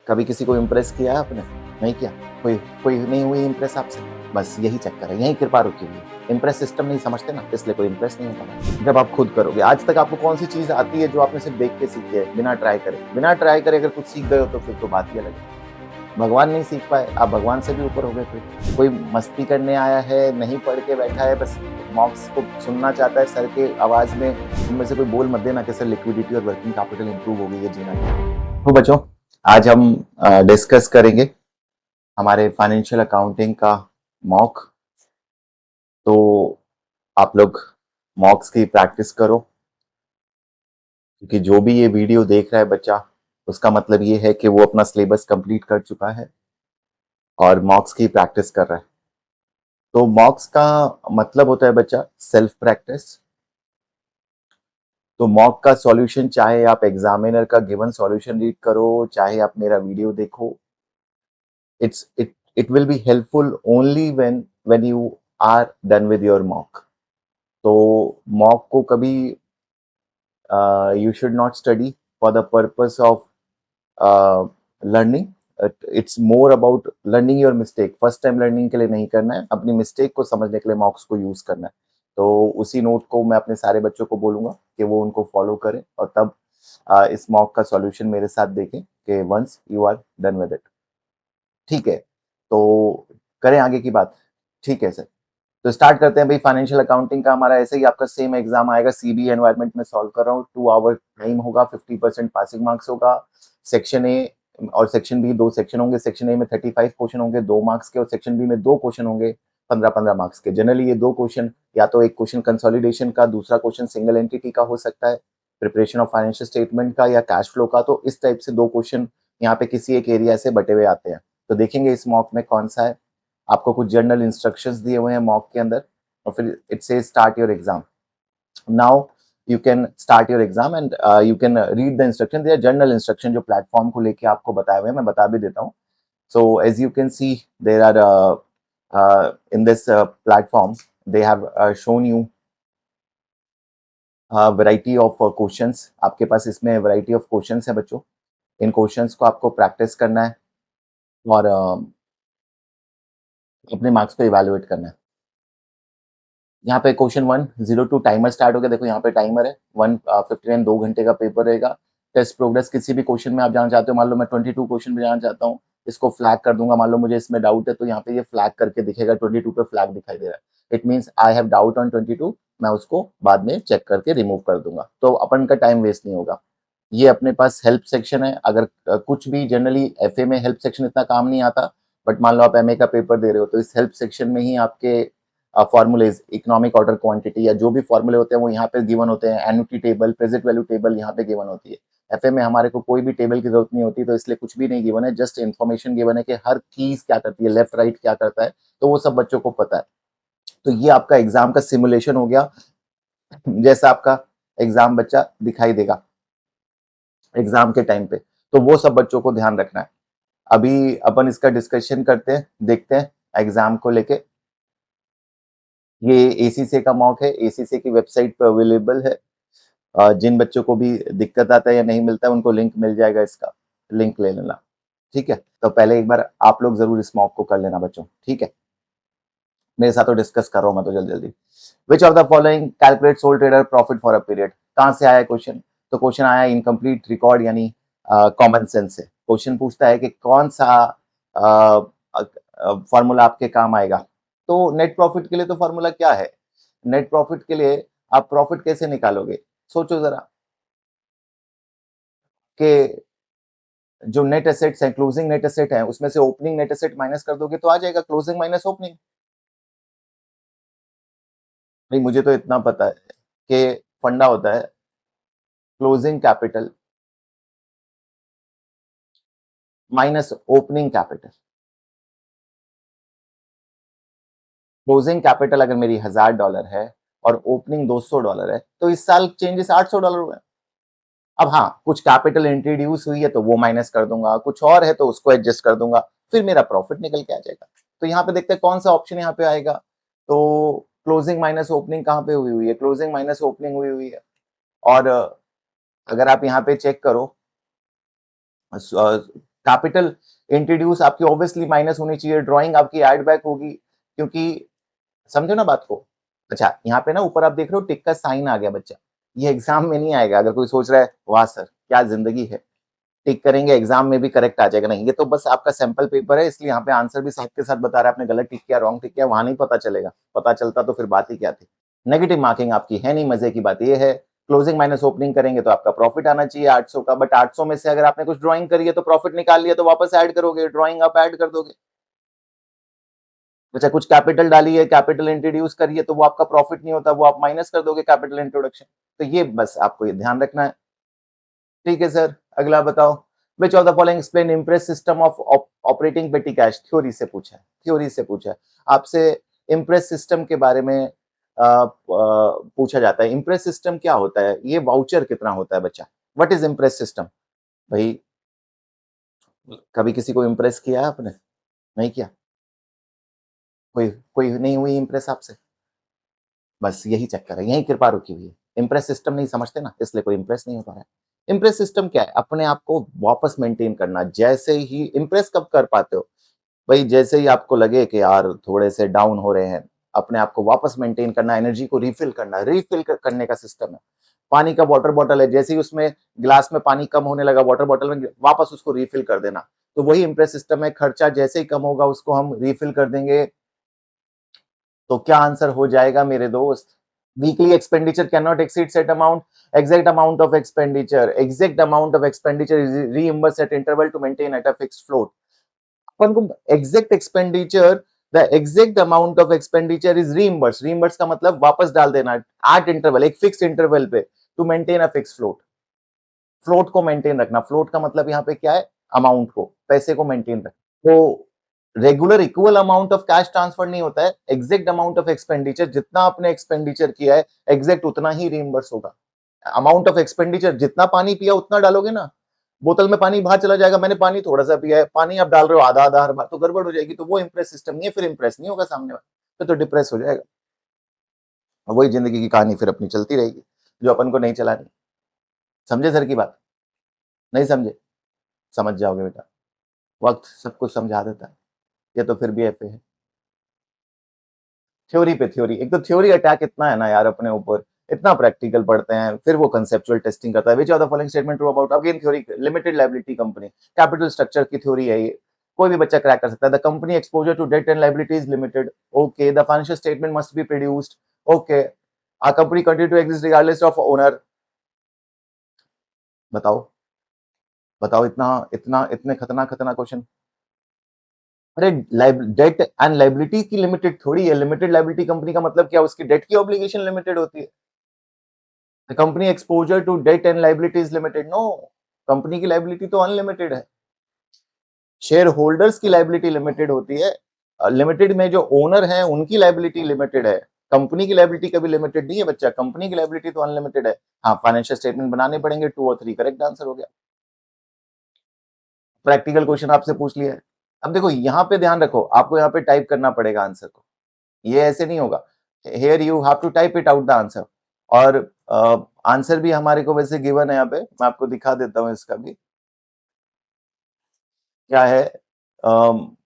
कभी किसी को इम्प्रेस किया है आपने? नहीं किया? कोई कोई नहीं हुई इम्प्रेस आपसे? बस यही चक्कर है, यहीं कृपा रुकी हुई है। इम्प्रेस सिस्टम नहीं समझते ना, इसलिए कोई इम्प्रेस नहीं होगा। जब आप खुद करोगे, आज तक आपको कौन सी चीज़ आती है जो आपने सिर्फ देख के सीखी है, बिना ट्राई करे? बिना ट्राई करे अगर कुछ सीख गए हो तो फिर तो बात ही अलग है। भगवान नहीं सीख पाए, आप भगवान से भी ऊपर हो गए फिर। कोई मस्ती करने आया है, नहीं पढ़ के बैठा है, बस मॉक्स को सुनना चाहता है सर के आवाज़ में, उनमें से कोई बोल मत देना कि सर लिक्विडिटी और वर्किंग कैपिटल इंप्रूव हो गई है, जीना क्या है। तो बच्चों, आज हम डिस्कस करेंगे हमारे फाइनेंशियल अकाउंटिंग का मॉक। तो आप लोग मॉक्स की प्रैक्टिस करो, क्योंकि जो भी ये वीडियो देख रहा है बच्चा, उसका मतलब ये है कि वो अपना सिलेबस कंप्लीट कर चुका है और मॉक्स की प्रैक्टिस कर रहा है। तो मॉक्स का मतलब होता है बच्चा सेल्फ प्रैक्टिस। तो मॉक का सॉल्यूशन, चाहे आप एग्जामिनर का गिवन सॉल्यूशन रीड करो, चाहे आप मेरा वीडियो देखो, it will be helpful only when you are done with your mock. तो मॉक को कभी you should not study for the purpose of learning. It's more about learning your mistake. First time learning के लिए नहीं करना है, अपनी mistake को समझने के लिए मॉक्स को यूज करना है। तो उसी नोट को मैं अपने सारे बच्चों को बोलूंगा कि वो उनको फॉलो करें और तब इस मॉक का सॉल्यूशन मेरे साथ देखें कि once you are done with it. ठीक है, तो करें आगे की बात। ठीक है सर, तो स्टार्ट करते हैं भाई। फाइनेंशियल अकाउंटिंग का हमारा ऐसे ही आपका सेम एग्जाम आएगा, सीबी एनवायरनमेंट में सॉल्व कर रहा हूँ। 2 आवर टाइम होगा, 50% पासिंग मार्क्स होगा। सेक्शन ए और सेक्शन बी, 2 सेक्शन होंगे। सेक्शन ए में 35 क्वेश्चन होंगे 2 मार्क्स के, और सेक्शन बी में 2 क्वेश्चन होंगे 15-15 मार्क्स के। जनरली ये 2 क्वेश्चन, या तो एक क्वेश्चन कंसोलिडेशन का, दूसरा क्वेश्चन सिंगल एंटिटी का हो सकता है, प्रिपरेशन ऑफ फाइनेंशियल स्टेटमेंट का या कैश फ्लो का। तो इस टाइप से 2 क्वेश्चन यहाँ पे किसी एक एरिया से बटे हुए आते हैं। तो देखेंगे इस मॉक में कौन सा है। आपको कुछ जनरल इंस्ट्रक्शंस दिए हुए हैं मॉक के अंदर, और फिर it say start your exam. Now you can start your exam and you can read the instruction. Their general instruction जो प्लेटफॉर्म को लेके आपको बताए हुए हैं, मैं बता भी देता हूँ। So as you can see, there are in this platform, they have shown you variety of questions. आपके पास इसमें वैरायटी ऑफ क्वेश्चंस है बच्चों। इन क्वेश्चंस को आपको प्रैक्टिस करना है और अपने मार्क्स को इवेलुएट करना है। यहाँ पे क्वेश्चन 102 टाइमर स्टार्ट हो गया। देखो यहाँ पे टाइमर है 1:59, 2 घंटे का पेपर रहेगा। टेस्ट प्रोग्रेस, किसी भी क्वेश्चन में आप जाना चाहते हो, मान लो मैं 22 क्वेश्चन में जाना चाहता हूँ, इसको फ्लैग कर दूंगा। मान लो मुझे इसमें डाउट है, तो यहाँ पे ये फ्लैग करके दिखेगा, 22 पे फ्लैग दिखाई दे रहा है। It means I have doubt on 22, मैं उसको बाद में चेक करके रिमूव कर दूंगा, तो अपन का टाइम वेस्ट नहीं होगा। ये अपने पास हेल्प सेक्शन है। अगर कुछ भी, जनरली एफए में हेल्प सेक्शन इतना काम नहीं आता, बट मान लो आप एमए का पेपर दे रहे हो, तो इस हेल्प सेक्शन में ही आपके फॉर्मूलेज, इकोनॉमिक ऑर्डर क्वांटिटी या जो भी फॉर्मूले होते हैं वो यहाँ पे गिवन होते हैं। Annuity table, present value table यहाँ पे गिवन होती है। एफए में हमारे को कोई भी टेबल की जरूरत नहीं होती, तो इसलिए कुछ भी नहीं गिवन है, जस्ट इन्फॉर्मेशन गिवन है कि हर कीज क्या करती है, लेफ्ट राइट क्या करता है, तो वो सब बच्चों को पता है। तो ये आपका एग्जाम का सिमुलेशन हो गया, जैसा आपका एग्जाम बच्चा दिखाई देगा एग्जाम के टाइम पे। तो वो सब बच्चों को ध्यान रखना है। अभी अपन इसका डिस्कशन करते हैं, देखते हैं एग्जाम को लेके। ये एसीसी का मॉक है, एसीसी की वेबसाइट पर अवेलेबल है। जिन बच्चों को भी दिक्कत आता है या नहीं मिलता है, उनको लिंक मिल जाएगा, इसका लिंक ले लेना। ठीक है, तो पहले एक बार आप लोग जरूर इस मॉक को कर लेना बच्चों। ठीक है, मेरे साथ तो डिस्कस कर रहा हूं मैं तो जल्दी जल्दी। विच of the following calculate soul trader profit for a period. कहाँ से आया क्वेश्चन? तो क्वेश्चन आया इनकम्प्लीट रिकॉर्ड, यानी कॉमन सेंस से। क्वेश्चन पूछता है कि कौन सा फॉर्मूला आपके काम आएगा। तो नेट प्रॉफिट के लिए तो फॉर्मूला क्या है? नेट प्रॉफिट के लिए आप प्रॉफिट कैसे निकालोगे? सोचो जरा कि जो नेट एसेट्स है, क्लोजिंग नेट एसेट है, उसमें से ओपनिंग नेट एसेट माइनस कर दोगे तो आ जाएगा क्लोजिंग माइनस ओपनिंग। नहीं, मुझे तो इतना पता है कि फंडा होता है closing capital minus opening capital. Closing capital अगर मेरी $1000 है और ओपनिंग $200 है, तो इस साल चेंजेस $800 हुए। अब हाँ, कुछ कैपिटल इंट्रोड्यूस हुई है तो वो माइनस कर दूंगा, कुछ और है तो उसको एडजस्ट कर दूंगा, फिर मेरा प्रॉफिट निकल के आ जाएगा। तो यहाँ पे देखते हैं कौन सा ऑप्शन यहाँ पे आएगा। तो क्लोजिंग माइनस ओपनिंग कहाँ पे हुई हुई है? क्लोजिंग माइनस ओपनिंग हुई हुई है। और अगर आप यहाँ पे चेक करो, कैपिटल इंट्रोड्यूस आपकी ऑब्वियसली माइनस होनी चाहिए, ड्राइंग आपकी ऐड बैक होगी, क्योंकि समझो ना बात को। अच्छा, यहाँ पे ना ऊपर आप देख रहे हो टिक का साइन आ गया बच्चा, ये एग्जाम में नहीं आएगा। अगर कोई सोच रहा है वाह सर क्या जिंदगी है, टिक करेंगे एग्जाम में भी करेक्ट आ जाएगा, नहीं, ये तो बस आपका सैंपल पेपर है, इसलिए यहाँ पे आंसर भी साथ के साथ बता रहा है, आपने गलत टिक किया रॉन्ग टिक किया, वहां नहीं पता चलेगा, पता चलता तो फिर बात ही क्या थी। नेगेटिव मार्किंग आपकी है नहीं। मजे की बात ये है क्लोजिंग माइनस ओपनिंग करेंगे तो आपका प्रॉफिट आना चाहिए 800 का, बट 800 में से अगर आपने कुछ ड्राइंग करी है तो प्रॉफिट निकाल लिया तो वापस ऐड करोगे, ड्राइंग आप ऐड कर दोगे। अच्छा, कुछ कैपिटल डाली है, कैपिटल इंट्रोड्यूस करिए तो वो आपका प्रॉफिट नहीं होता, वो आप माइनस कर दोगे कैपिटल इंट्रोडक्शन। तो ये बस आपको ये ध्यान रखना है। ठीक है सर, अगला बताओ। विच of the following explain impress system of operating पेटी कैश। थ्योरी से पूछा है, थ्योरी से पूछा है आपसे। इम्प्रेस सिस्टम के बारे में पूछा जाता है। इम्प्रेस सिस्टम क्या होता है, ये वाउचर कितना होता है बच्चा। व्हाट इज इम्प्रेस सिस्टम भाई, कभी किसी को इम्प्रेस किया है आपने? नहीं किया? कोई कोई नहीं हुई इम्प्रेस आपसे? बस यही चक्कर है, यही कृपा रुकी हुई है। इम्प्रेस सिस्टम नहीं समझते ना, इसलिए कोई इम्प्रेस नहीं हो पा रहा है। इम्प्रेस सिस्टम क्या है, अपने आप को वापस मेंटेन करना। जैसे ही इम्प्रेस कब कर पाते हो भाई, जैसे ही आपको लगे कि यार थोड़े से डाउन हो रहे हैं, अपने आप को वापस मेंटेन करना, एनर्जी को रिफिल करना, करने का सिस्टम है। पानी का वाटर बॉटल है, जैसे ही उसमें ग्लास में पानी कम होने लगा वाटर बॉटल में, वापस उसको रिफिल कर देना। तो वही इम्प्रेस सिस्टम है, खर्चा जैसे ही कम होगा उसको हम रिफिल कर देंगे। तो क्या आंसर हो जाएगा मेरे दोस्त? Weekly expenditure cannot exceed set amount. Exact amount of expenditure. Exact amount of expenditure is reimbursed at interval to maintain at a fixed float. अपन को exact expenditure, the exact amount of expenditure is reimbursed. Reimbursed का मतलब वापस डाल देना at interval, एक fixed interval पे, to maintain a fixed float. Float को maintain रखना। फ्लोट का मतलब यहाँ पे क्या है, अमाउंट को, पैसे को मेंटेन रखना। तो regular equal amount of cash transfer नहीं होता है, एग्जैक्ट अमाउंट ऑफ एक्सपेंडिचर, जितना आपने एक्सपेंडिचर किया है एग्जैक्ट उतना ही रिइंबर्स होगा। अमाउंट ऑफ एक्सपेंडिचर, जितना पानी पिया उतना डालोगे ना, बोतल में पानी बाहर चला जाएगा, मैंने पानी थोड़ा सा पिया है, पानी आप डाल रहे हो आधा आधा हर बार, तो गड़बड़ हो जाएगी। तो वो इम्प्रेस सिस्टम नहीं है, फिर इम्प्रेस नहीं होगा सामने वाला, फिर तो डिप्रेस हो जाएगा। वही जिंदगी की कहानी फिर अपनी चलती रहेगी, जो अपन को नहीं चलानी। समझे सर की बात? नहीं समझे? समझ जाओगे बेटा, वक्त सब कुछ समझा देता है। ये तो फिर भी ऐसे है, थ्योरी पे थ्योरी। एक तो थ्योरी अटैक इतना है ना यार अपने ऊपर, इतना प्रैक्टिकल पढ़ते हैं, फिर वो कंसेप्चुअल टेस्टिंग करता है। Which of the following statement true about, again theory, limited liability company, capital structure की थ्योरी है ये, कोई भी बच्चा क्रैक कर सकता है। The company exposure to debt and liabilities limited, okay. The financial statement must be produced, okay. A company continue to exist regardless of owner. बताओ, बताओ, इतना इतना इतने खतरनाक खतरनाक क्वेश्चन। अरे डेट एंड लाइबिलिटी की लिमिटेड थोड़ी है, लिमिटेड लाइबिलिटी कंपनी का मतलब क्या, उसकी डेट की ऑब्लिगेशन लिमिटेड होती है। Company exposure to debt and liabilities limited, no, company की लाइबिलिटी तो अनलिमिटेड है। शेयर होल्डर्स की लाइबिलिटी लिमिटेड होती है। लिमिटेड में जो ओनर है उनकी लाइबिलिटी लिमिटेड है, कंपनी की लाइबिलिटी कभी लिमिटेड नहीं है बच्चा, कंपनी की लाइबिलिटी तो अनलिमिटेड है। हाँ, फाइनेंशियल स्टेटमेंट बनाने पड़ेंगे, 2 और 3 करेक्ट आंसर हो गया। प्रैक्टिकल क्वेश्चन आपसे पूछ लिया है। अब देखो यहाँ पे ध्यान रखो, आपको यहाँ पे टाइप करना पड़ेगा आंसर को, ये ऐसे नहीं होगा। Here you have to type it out the answer. और आंसर भी हमारे को वैसे गिवन है, यहाँ पे मैं आपको दिखा देता हूँ इसका भी क्या है।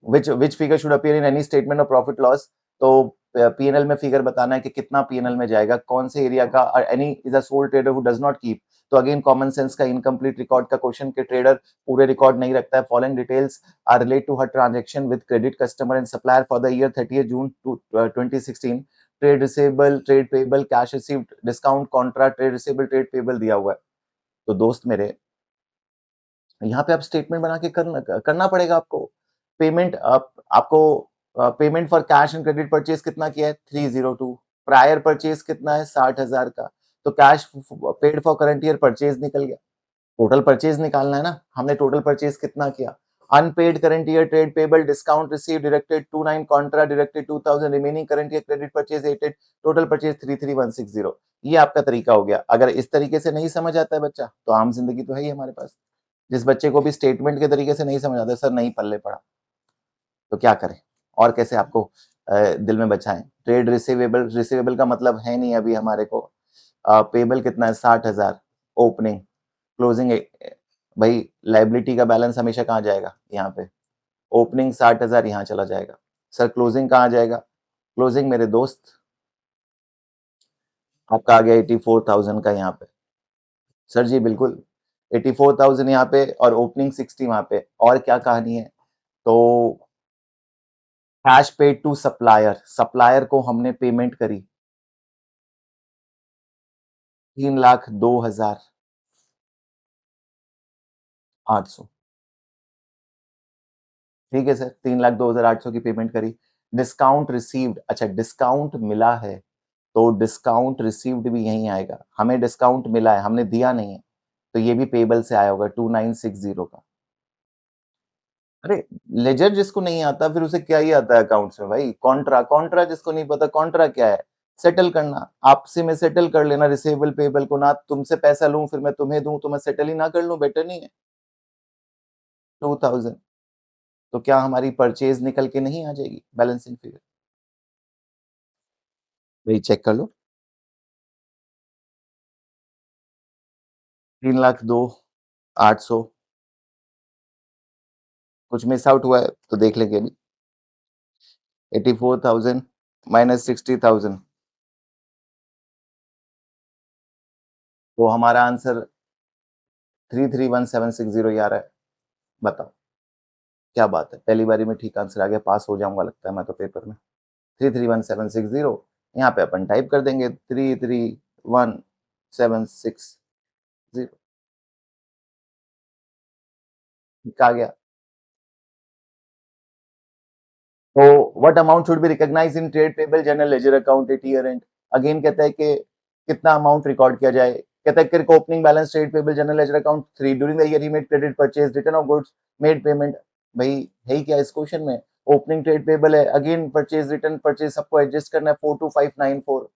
Which figure should appear in any statement of profit loss. तो पीएनएल में फिगर बताना है कि कितना पीएनएल में जाएगा, कौन से एरिया का। Annie is a sole trader who does not keep, तो अगेन कॉमन सेंस का इनकम्प्लीट रिकॉर्ड का क्वेश्चन के ट्रेडर पूरे रिकॉर्ड नहीं रखता है। Following details are relate to her transaction with credit customer and supplier for the year 30 June 2016। Trade receivable, trade payable, cash received, discount, contra, trade receivable, trade payable दिया हुआ है। तो दोस्त मेरे, यहाँ पे आप स्टेटमेंट बना के करना पड़ेगा आपको। पेमेंट आपको payment for cash and credit purchase कितना किया है, 302। प्रायर परचेज कितना है, 60,000 का। तो cash paid for current year purchase निकल गया। टोटल परचेज निकालना है ना, हमने टोटल परचेज कितना किया। Unpaid current year trade payable, discount received directed 29, contra directed 2000, remaining current year credit purchase 88, total purchase 33160। ये आपका तरीका हो गया। अगर इस तरीके से नहीं समझ आता है बच्चा, तो आम जिंदगी तो है ही हमारे पास। जिस बच्चे को भी स्टेटमेंट के तरीके से नहीं समझ आता, सर नहीं पल्ले पड़ा, तो क्या करें और कैसे आपको दिल में बचाएं। ट्रेड रिसीवेबल, रिसीवेबल का मतलब है नहीं अभी हमारे को। पेबल कितना है, 60,000 ओपनिंग, क्लोजिंग भाई लाइबिलिटी का बैलेंस हमेशा कहाँ जाएगा, यहाँ पे ओपनिंग 60,000 यहाँ चला जाएगा। सर क्लोजिंग कहाँ जाएगा, क्लोजिंग मेरे दोस्त आपका आ गया 84,000 का यहाँ पे। सर जी बिल्कुल 84,000 यहाँ पे और ओपनिंग 60 वहां पे। और क्या कहानी है, तो cash paid to supplier, supplier को हमने पेमेंट करी 3,02,800। ठीक है सर, 3,02,800 की पेमेंट करी। डिस्काउंट रिसीव्ड, अच्छा डिस्काउंट मिला है तो डिस्काउंट रिसीव्ड भी यहीं आएगा। हमें डिस्काउंट मिला है, हमने दिया नहीं है, तो ये भी पेबल से आया होगा 2960 का। अरे लेजर जिसको नहीं आता फिर उसे क्या ही आता है अकाउंट्स में भाई। कॉन्ट्रा, कॉन्ट्रा जिसको नहीं पता कॉन्ट्रा क्या है, सेटल करना, आपसे मैं सेटल कर लेना रिसीवेबल पेबल को, ना तुमसे पैसा लूं फिर मैं तुम्हें दूं, तो मैं सेटल ही ना कर लूं, बेटर नहीं है। 2000, तो क्या हमारी परचेज निकल के नहीं आ जाएगी बैलेंसिंग फिगर, भाई चेक कर लो। 3,02,800, कुछ मिस आउट हुआ है तो देख लेंगे अभी। 84,000 माइनस 60,000, तो हमारा आंसर 331,760 ही आ रहा है। बताओ क्या बात है, पहली बारी में ठीक आंसर आ गया, पास हो जाऊंगा लगता है मैं तो पेपर में। 331,760, यहाँ पे अपन टाइप कर देंगे 331,760, आ गया। तो what amount should be recognise in trade payable general ledger account at year end. Again कहता है कि कितना अमाउंट रिकॉर्ड किया जाए, कहता है कि opening balance trade payable general ledger account 3 during the year he made credit purchase return of goods made payment. भाई है ही क्या इस क्वेश्चन में, ओपनिंग ट्रेड पेबल है, अगेन परचेज रिटर्न परचेज सबको एडजस्ट करना है। 42594,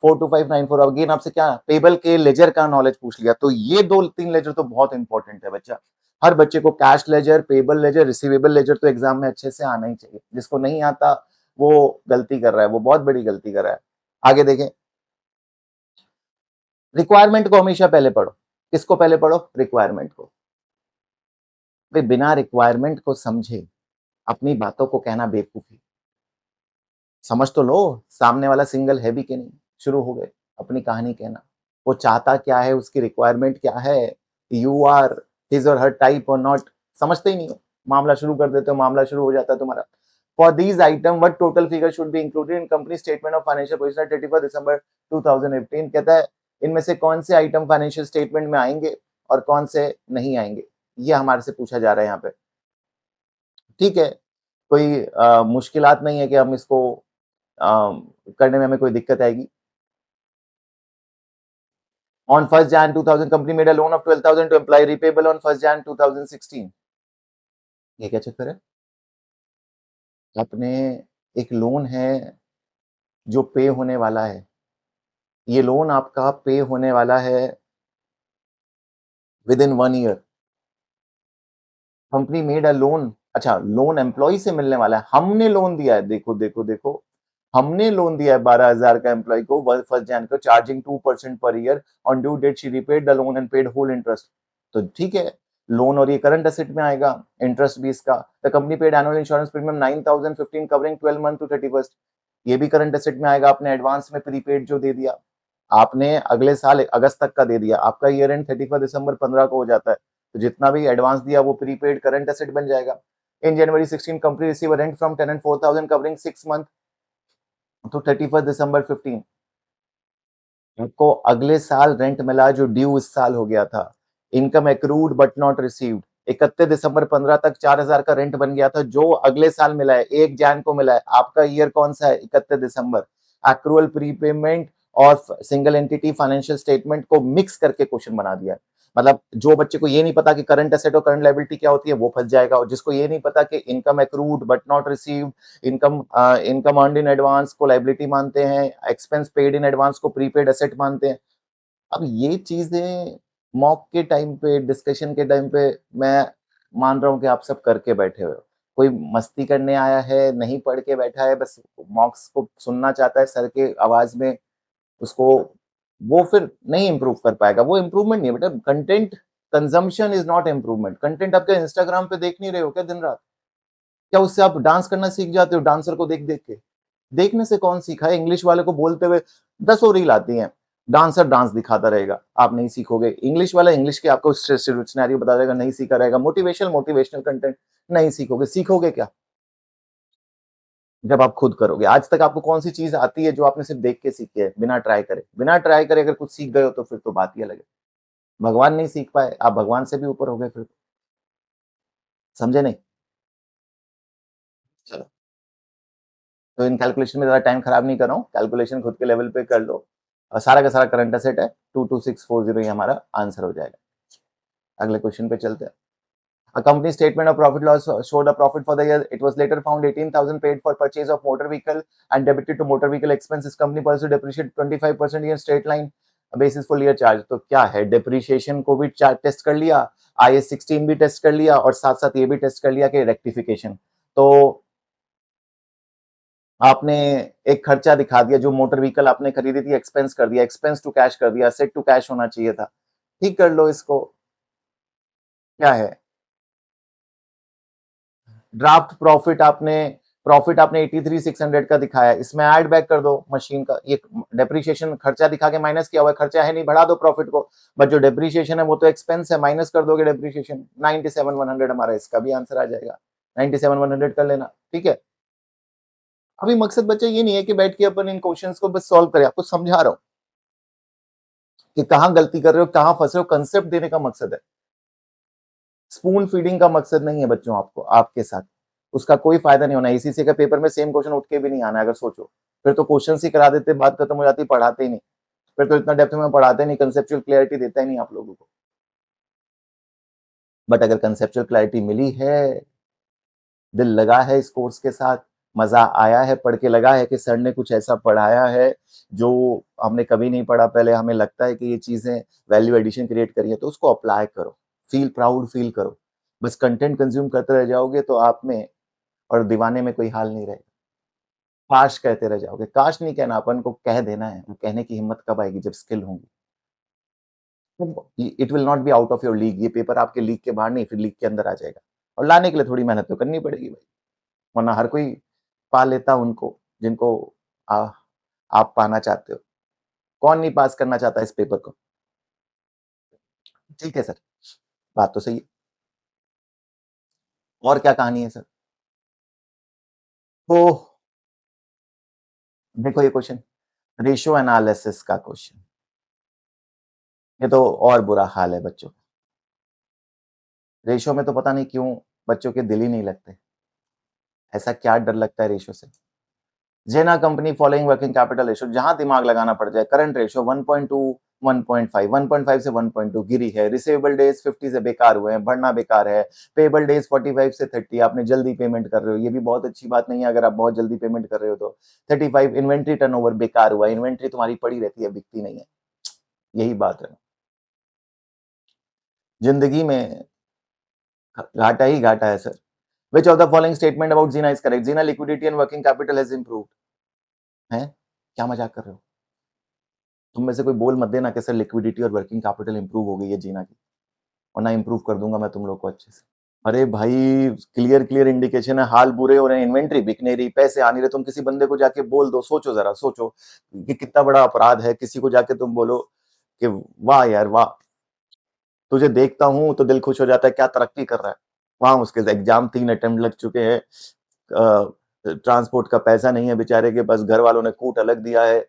42594, अगेन आपसे क्या पेबल के लेजर का नॉलेज पूछ लिया, तो ये दो तीन लेजर तो बहुत इंपॉर्टेंट है बच्चा। हर बच्चे को cash ledger, payable ledger, receivable ledger तो एग्जाम में अच्छे से आना ही चाहिए। जिसको नहीं आता वो गलती कर रहा है, वो बहुत बड़ी गलती कर रहा है। आगे देखें, रिक्वायरमेंट को हमेशा पहले पढ़ो। किसको पहले पढ़ो, रिक्वायरमेंट को। भाई बिना रिक्वायरमेंट को समझे अपनी बातों को कहना बेवकूफी। समझ तो लो सामने वाला सिंगल है भी कि नहीं, शुरू हो गए अपनी कहानी कहना। वो चाहता क्या है, उसकी रिक्वायरमेंट क्या है, यू आर हिज और हर टाइप और नॉट, समझते ही नहीं हो, मामला शुरू कर देते हो, मामला शुरू हो जाता है तुम्हारा। For these item what total figure should be included in company statement of financial position 31 दिसंबर 2015। कहता है इनमें से कौन से आइटम फाइनेंशियल स्टेटमेंट में आएंगे और कौन से नहीं आएंगे, ये हमारे से पूछा जा रहा है यहाँ पे। ठीक है, कोई मुश्किलात नहीं है कि हम इसको करने में हमें कोई दिक्कत आएगी। On 1st Jan 2000, company made a loan of 12,000 to employee, repayable on 1st Jan 2016। ये क्या चक्कर है, अपने एक लोन है जो पे होने वाला है, ये लोन आपका पे होने वाला है with in 1 year. Company made a loan, अच्छा लोन एम्प्लॉय से मिलने वाला है, हमने लोन दिया है, देखो देखो देखो, हमने लोन दिया है 12,000 का एम्प्लॉय को 1st Jan को, charging 2% per year, on due date she repaid the loan and paid whole interest. तो ठीक है, लोन और ये करंट एसेट में आएगा, इंटरेस्ट भी इसका। The company paid annual insurance premium 9,015 covering 12 month to 31st, ये भी करंट एसेट में आएगा। आपने एडवांस में प्रीपेड जो दे दिया, आपने अगले साल अगस्त तक का दे दिया, आपका ईयर एंड 31 दिसंबर 15 को हो जाता है, तो जितना भी एडवांस दिया वो प्रीपेड करंट एसेट बन जाएगा। In January 16 company receive rent from tenant 4,000 covering 6 month to 31 दिसंबर 15, आपको अगले साल रेंट मिला जो ड्यू इस साल हो गया था। Income accrued but not received, 31 दिसंबर 15 तक 4,000 का रेंट बन गया था जो अगले साल मिला है, 1 जैन को मिला है। आपका ईयर कौन सा है, 31 दिसंबर। एक्रूअल प्रीपेमेंट और सिंगल एंटिटी फाइनेंशियल स्टेटमेंट को मिक्स करके क्वेश्चन बना दिया है। मतलब जो बच्चे को ये नहीं पता कि करंट एसेट और करंट लायबिलिटी क्या होती है वो फंस जाएगा, और जिसको ये नहीं पता कि income accrued but not received, income earned in advance को लायबिलिटी मानते हैं, एक्सपेंस पेड इन एडवांस को प्रीपेड एसेट मानते हैं। अब ये चीजें मॉक के टाइम पे, डिस्कशन के टाइम पे मैं मान रहा हूँ कि आप सब करके बैठे हुए हो। कोई मस्ती करने आया है, नहीं पढ़ के बैठा है, बस मॉक्स को सुनना चाहता है सर के आवाज में, उसको वो फिर नहीं इम्प्रूव कर पाएगा। वो इम्प्रूवमेंट नहीं है बेटा, content consumption is not improvement. Content आप क्या इंस्टाग्राम पे देख नहीं रहे हो क्या दिन रात? क्या उससे आप डांस करना सीख जाते हो डांसर को देख देख के? देखने से कौन सीखा है? इंग्लिश वाले को बोलते हुए 10 रील आती हैं, डांसर डांस दिखाता रहेगा, आप नहीं सीखोगे। इंग्लिश वाला इंग्लिश के आपको सिनेरियो बता देगा, नहीं सीखा रहेगा। मोटिवेशनल कंटेंट नहीं सीखोगे। सीखोगे क्या? जब आप खुद करोगे। आज तक आपको कौन सी चीज आती है जो आपने सिर्फ देख के सीखी है, बिना ट्राई करे? बिना ट्राई करे अगर कुछ सीख गए हो तो फिर तो बात ही अलग है। भगवान नहीं सीख पाए, आप भगवान से भी ऊपर हो गए फिर। समझे नहीं? चलो, तो इन कैलकुलेशन में ज़्यादा टाइम खराब नहीं कर रहा हूँ, कैलकुलेशन खुद के लेवल पे कर लो। और सारा का सारा करंट असेट है, 22640 ये हमारा आंसर हो जाएगा। अगले क्वेश्चन पे चलते हैं। A company statement of profit loss showed a profit for the year. It was later found 18,000 paid for purchase of motor vehicle and debited to motor vehicle expenses. Company pursued depreciate 25% in straight line basis full year charge. तो क्या है, depreciation को भी test कर लिया, IAS 16 भी test कर लिया और साथ साथ ये भी टेस्ट कर लिया कि रेक्टिफिकेशन। तो आपने एक खर्चा दिखा दिया, जो मोटर व्हीकल आपने खरीदी थी एक्सपेंस कर दिया, एक्सपेंस टू कैश कर दिया, सेट टू कैश होना चाहिए था। ठीक कर लो इसको। क्या है, ड्राफ्ट प्रॉफिट आपने 83,600 का दिखाया, इसमें ऐड बैक कर दो मशीन का। ये डेप्रिसिएशन खर्चा दिखा के माइनस किया हुआ है, खर्चा है नहीं, बढ़ा दो प्रॉफिट को। बट जो डेप्रिसिएशन है वो तो एक्सपेंस है, माइनस कर दोगे डेप्रिसिएशन। 97,100 हमारा इसका भी आंसर आ जाएगा। 97,100 कर लेना, ठीक है। अभी मकसद बच्चे ये नहीं है कि बैठ के अपन इन क्वेश्चंस को बस सॉल्व करें, आपको समझा रहा हूं कि कहां गलती कर रहे हो, कहां फंसे हो। कंसेप्ट देने का मकसद है, स्पून फीडिंग का मकसद नहीं है बच्चों आपको आपके साथ। उसका कोई फायदा नहीं होना। ईसीसी का पेपर में सेम क्वेश्चन उठ के भी नहीं आना, अगर सोचो। फिर तो क्वेश्चन ही करा देते, बात खत्म हो जाती, पढ़ाते ही नहीं। फिर तो इतना डेप्थ में पढ़ाते नहीं, कंसेप्चुअल क्लैरिटी देता ही नहीं आप लोगों को। बट अगर कंसेप्चुअल क्लैरिटी मिली है, दिल लगा है इस कोर्स के साथ, मजा आया है पढ़ के, लगा है कि सर ने कुछ ऐसा पढ़ाया है जो हमने कभी नहीं पढ़ा पहले, हमें लगता है कि ये चीजें वैल्यू एडिशन क्रिएट करी है, तो उसको अप्लाई करो, फील प्राउड फील करो। बस कंटेंट कंज्यूम करते रह जाओगे तो आप में और दीवाने में कोई हाल नहीं रहेगा। काश कहते रह जाओगे। काश नहीं कहना, अपन को कह देना है। कहने की हिम्मत कब आएगी? जब स्किल होंगी। It will not be out of your league. ये पेपर आपके लीग के बाहर नहीं, फिर लीग के अंदर आ जाएगा। और लाने के लिए थोड़ी मेहनत तो करनी पड़ेगी भाई, वरना हर कोई पा लेता उनको जिनको आ, आप पाना चाहते हो। कौन नहीं पास करना चाहता इस पेपर को? ठीक है सर, बात तो सही है। और क्या कहानी है सर? तो देखो ये क्वेश्चन, रेशियो एनालिसिस का क्वेश्चन, ये तो और बुरा हाल है बच्चों। रेशियो में तो पता नहीं क्यों बच्चों के दिल ही नहीं लगते। ऐसा क्या डर लगता है रेशियो से? Gina company following working capital ratio, जहां दिमाग लगाना पड़ जाए। करंट रेशियो 1.2, 1.5, 1.5 से 1.2 गिरी है। रिसीवेबल डेज 50 से बेकार हुए हैं, बढ़ना बेकार है। पेबल डेज 45 से 30, आपने जल्दी पेमेंट कर रहे हो, ये भी बहुत अच्छी बात नहीं है अगर आप बहुत जल्दी पेमेंट कर रहे हो तो। 35 इन्वेंट्री टर्नओवर बेकार हुआ, इन्वेंट्री तुम्हारी पड़ी रहती है, बिकती नहीं है। यही बात है, जिंदगी में घाटा ही घाटा है sir. Which of the following statement about Zina is correct? Zina liquidity and working capital has improved. हैं? क्या मजाक कर रहे हो? तुम में से कोई बोल मत देना कि सर लिक्विडिटी और वर्किंग कैपिटल इंप्रूव हो गई है जीना की, और ना इंप्रूव कर दूंगा मैं तुम लोग को अच्छे से। अरे भाई, क्लियर क्लियर इंडिकेशन है, हाल बुरे हो रहे हैं, इन्वेंट्री बिक नहीं रही, पैसे आ नहीं रहे। तुम किसी बंदे को जाके बोल दो, सोचो जरा, सोचो कि कितना बड़ा अपराध है। किसी को जाके तुम बोलो कि वाह यार वाह, तुझे देखता हूं तो दिल खुश हो जाता है, क्या तरक्की कर रहा है। वहां उसके एग्जाम 3 अटेम्प्ट लग चुके हैं, ट्रांसपोर्ट का पैसा नहीं है बेचारे के पास, घर वालों ने कूट अलग दिया है,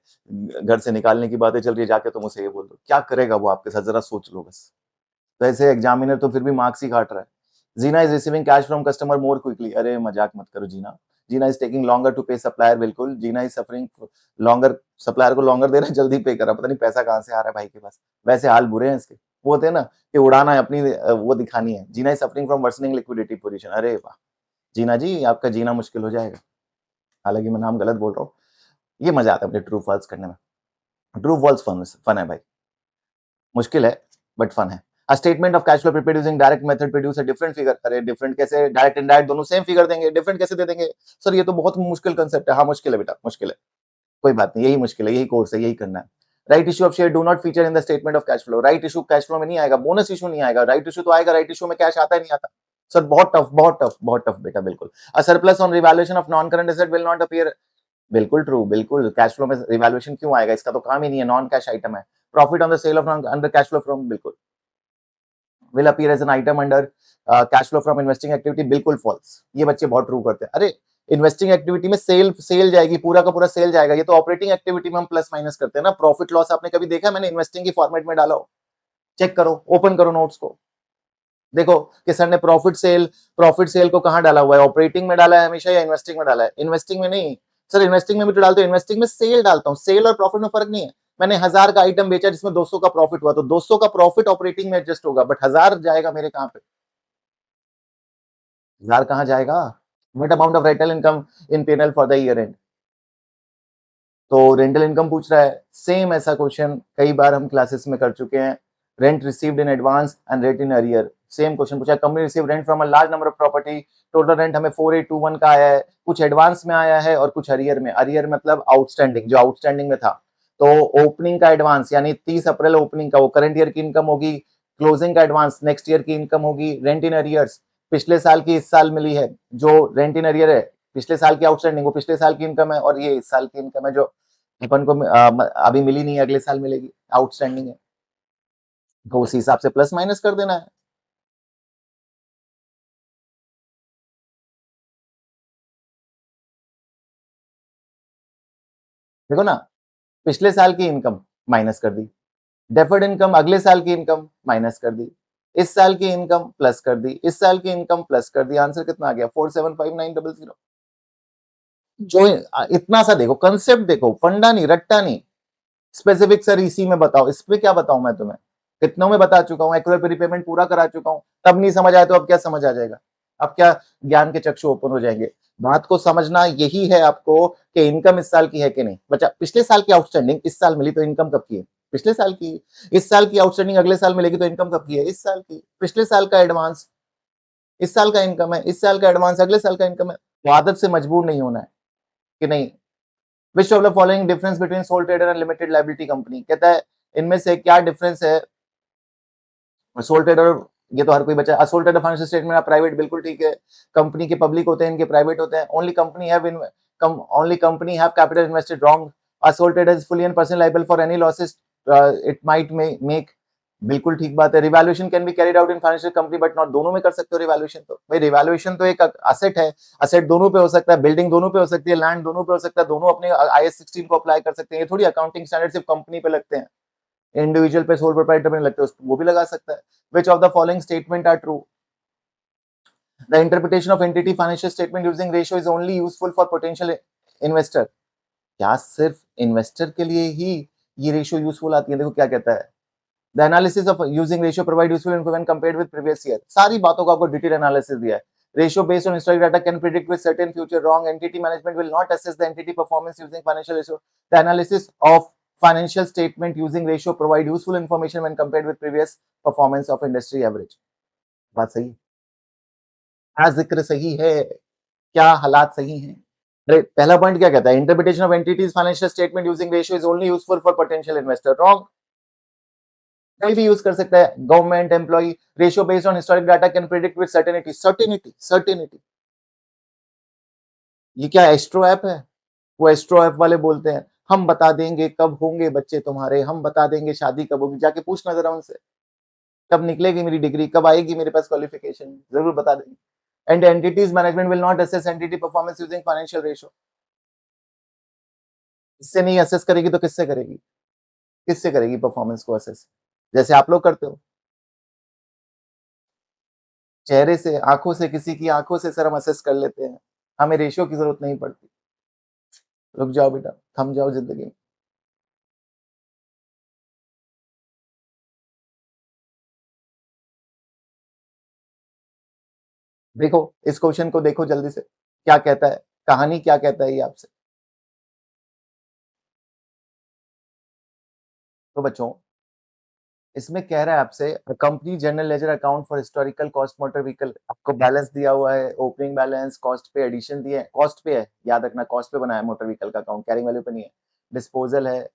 घर से निकालने की बातें चल रही है, जाके तुम उसे ये बोल दो, क्या करेगा वो आपके साथ? जरा सोच लो बस। तो ऐसे एग्जामिनर तो फिर भी मार्क्स ही काट रहा है। Gina is receiving cash from customer more quickly. अरे मजाक मत करो Gina. Gina is taking longer to pay supplier. बिल्कुल, Gina is suffering longer, supplier को लॉन्गर दे रहा है, जल्दी पे कर रहा, पता नहीं पैसा कहां से आ रहा है भाई के पास। वैसे हाल बुरे हैं इसके। वो होते हैं ना कि उड़ाना है अपनी, वो दिखानी है। Gina is suffering from worsening liquidity position. अरे वाह जीना जी, आपका जीना मुश्किल हो जाएगा। हालांकि मैं नाम गलत बोल रहा हूँ। ये मजा आता है मुझे ट्रू फॉल्स करने में। ट्रू फॉल्स फन है भाई, मुश्किल है बट फन है। A statement of cash flow prepared using direct method produce a different figure। अरे डिफरेंट कैसे? डायरेक्ट इनडायरेक्ट दोनों सेम फिगर देंगे, डिफरेंट कैसे दे देंगे? सर ये तो बहुत मुश्किल कंसेप्ट है। हाँ मुश्किल है बेटा, मुश्किल है, कोई बात नहीं, यही मुश्किल है, यही कोर्स है, यही करना है। Right issue of share do not feature in the statement of cash flow. Right issue cash flow में नहीं आएगा, बोनस इशू नहीं आएगा, राइट इशू तो आएगा, राइट इशू में कैश आता ही नहीं आता। सर बहुत टफ, बहुत टफ, बहुत टफ बेटा, बिल्कुल। A surplus on revaluation of non current asset will not appear. बिल्कुल ट्रू, बिल्कुल। कैश फ्लो में रिवैल्यूएशन क्यों आएगा, इसका तो काम ही नहीं है, नॉन कैश आइटम है। Profit on the sale of under cash flow from, बिल्कुल। Will appear as an item under cash flow from investing activity, बिल्कुल फॉल्स। ये बच्चे बहुत ट्रू करते हैं। अरे इन्वेस्टिंग एक्टिविटी में सेल जाएगी, पूरा का पूरा सेल जाएगा। ये तो ऑपरेटिंग एक्टिविटी में हम प्लस माइनस करते हैं ना। प्रॉफिट लॉस आपने कभी देखा मैंने इन्वेस्टिंग की फॉर्मेट में डाला हो? चेक करो, ओपन करो नोट्स को, देखो कि सर ने प्रॉफिट सेल को कहां डाला हुआ है, ऑपरेटिंग में डाला है हमेशा या इन्वेस्टिंग में डाला है? इन्वेस्टिंग में नहीं सर, इन्वेस्टिंग में भी तो डालते हो, इन्वेस्टिंग में सेल डालता हूं। सेल और प्रॉफिट में फर्क नहीं है। मैंने 1000 का आइटम बेचा जिसमें 200 का प्रॉफिट हुआ, तो 200 का प्रॉफिट ऑपरेटिंग में एडजस्ट होगा, बट 1000 जाएगा मेरे कहां पे? 1000 कहां जाएगा? What amount of rental income in P&L for the year and? तो रेंटल इनकम पूछ रहा है। सेम ऐसा क्वेश्चन कई बार हम क्लासेस में कर चुके हैं। Rent received in advance and rent in arrear, same question पूछा। Company receive rent from a large number of property, total rent हमें 4821 का आया है, कुछ एडवांस में आया है और कुछ अरियर में। अरियर मतलब आउटस्टैंडिंग, जो आउटस्टैंडिंग में था। तो ओपनिंग का एडवांस यानी 30 अप्रैल ओपनिंग का, वो करंट ईयर की इनकम होगी। क्लोजिंग का एडवांस नेक्स्ट ईयर की इनकम होगी। रेंट इन अरियर्स पिछले साल की इस साल मिली है, जो रेंट इन अरियर है पिछले साल की आउटस्टैंडिंग, वो पिछले साल की इनकम है, और ये इस साल की इनकम है जो अपन को अभी मिली नहीं है, अगले साल मिलेगी, आउटस्टैंडिंग है। तो उसी हिसाब से प्लस माइनस कर देना है। देखो ना, पिछले साल की इनकम माइनस कर दी, डेफर्ड इनकम अगले साल की इनकम माइनस कर दी, इस साल की इनकम प्लस कर दी, इस साल की इनकम प्लस कर दी। आंसर कितना आ गया? 475900। जो इतना सा देखो, कंसेप्ट देखो, फंडा नहीं, रट्टा नहीं। स्पेसिफिक सर इसी में बताओ, इस पे क्या बताऊं मैं तुम्हें? कितनों में बता चुका हूं, एक्यूरेट प्रीपेमेंट पूरा करा चुका हूं। तब नहीं समझ आया तो अब क्या समझ आ जाएगा? अब क्या ज्ञान के चक्षु ओपन हो जाएंगे? बात को समझना यही है आपको कि इनकम इस साल की है कि नहीं। बच्चा पिछले साल की आउटस्टैंडिंग इस साल मिली तो इनकम कब की है? पिछले साल की। इस साल की आउटस्टैंडिंग अगले साल मिलेगी तो इनकम कब की है? इस साल की। पिछले साल का एडवांस इस साल का इनकम है, इस साल का एडवांस अगले साल का इनकम है। तो आदत से मजबूर नहीं होना है कि नहीं। विच of the following difference between soul trader and limited liability company, कहता है इनमें से क्या डिफरेंस है सोल ट्रेडर। ये तो हर कोई बच्चा, सोल ट्रेडर फाइनेंशियल स्टेटमेंट आप प्राइवेट, बिल्कुल ठीक है। कंपनी के पब्लिक होते हैं, इनके प्राइवेट होते हैं। Only company have capital invested, wrong. A sole trader is fully and personally liable for any losses it might make, बिल्कुल ठीक बात है। Revaluation can be carried out in financial company but not, दोनों में कर सकते हो रिवैल्यूएशन। तो भाई रिवैल्यूएशन तो एक असेट है, असेट दोनों पे हो सकता है, बिल्डिंग दोनों पे हो सकती है, लैंड दोनों पे हो सकता है, दोनों अपने IAS 16 को अप्लाई कर सकते हैं। ये थोड़ी अकाउंटिंग स्टैंडर्ड सिर्फ कंपनी पे लगते हैं, इंडिविजुअल पे सोल प्रोप्राइटर में लगते हैं, वो भी लगा सकता है। Which of the following statement are true? The interpretation of entity financial statement using ratio is only useful for potential investor. क्या सिर्फ इन्वेस्टर के लिए ही ये रेशियो यूजफुल आती है? देखो क्या कहता है, the analysis of using ratio provide useful info when compared with previous year. सारी बातों का आपको डिटेल एनालिसिस दिया है। Ratio based on historic data can predict with certain future, wrong. Entity management will not assess the entity performance using financial ratio. The analysis of financial statement using ratio provide useful information when compared with previous performance of industry average. बात सही है, हाँ जिक्र सही है, क्या हालात सही हैं? अरे पहला पॉइंट क्या कहता है, interpretation of entities financial statement using ratio is only useful for potential investor, wrong. कोई भी यूज कर सकता है, government employ. Ratio based on historic data can predict with certainty, certainty, certainty. ये क्या एस्ट्रो ऐप है? वो एस्ट्रो ऐप वाले बोलते हैं हम बता देंगे कब होंगे बच्चे तुम्हारे, हम बता देंगे शादी कब होगी, जाके पूछना जरा उनसे, कब निकलेगी मेरी डिग्री, कब आएगी मेरे पास क्वालिफिकेशन, जरूर बता देंगे। And entities management will not assess entity performance using financial ratio. इससे नहीं असेस करेगी तो किससे करेगी? किससे करेगी परफॉर्मेंस को असेस? जैसे आप लोग करते हो, चेहरे से, आंखों से, किसी की आंखों से सर हम असेस कर लेते हैं, हमें रेशियो की जरूरत नहीं पड़ती। रुक जाओ बेटा, थम जाओ जिंदगी। देखो इस क्वेश्चन को देखो जल्दी से, क्या कहता है, कहानी क्या कहता है ये आपसे। तो बच्चों इसमें कह रहा है आपसे company general ledger account for historical cost motor vehicle, आपको बैलेंस दिया हुआ है, ओपनिंग बैलेंस, कॉस्ट पे एडिशन दिए, कॉस्ट पे है, याद रखना कॉस्ट पे बनाया मोटर व्हीकल का अकाउंट, कैरिंग वैल्यू पे नहीं है। डिस्पोजल है,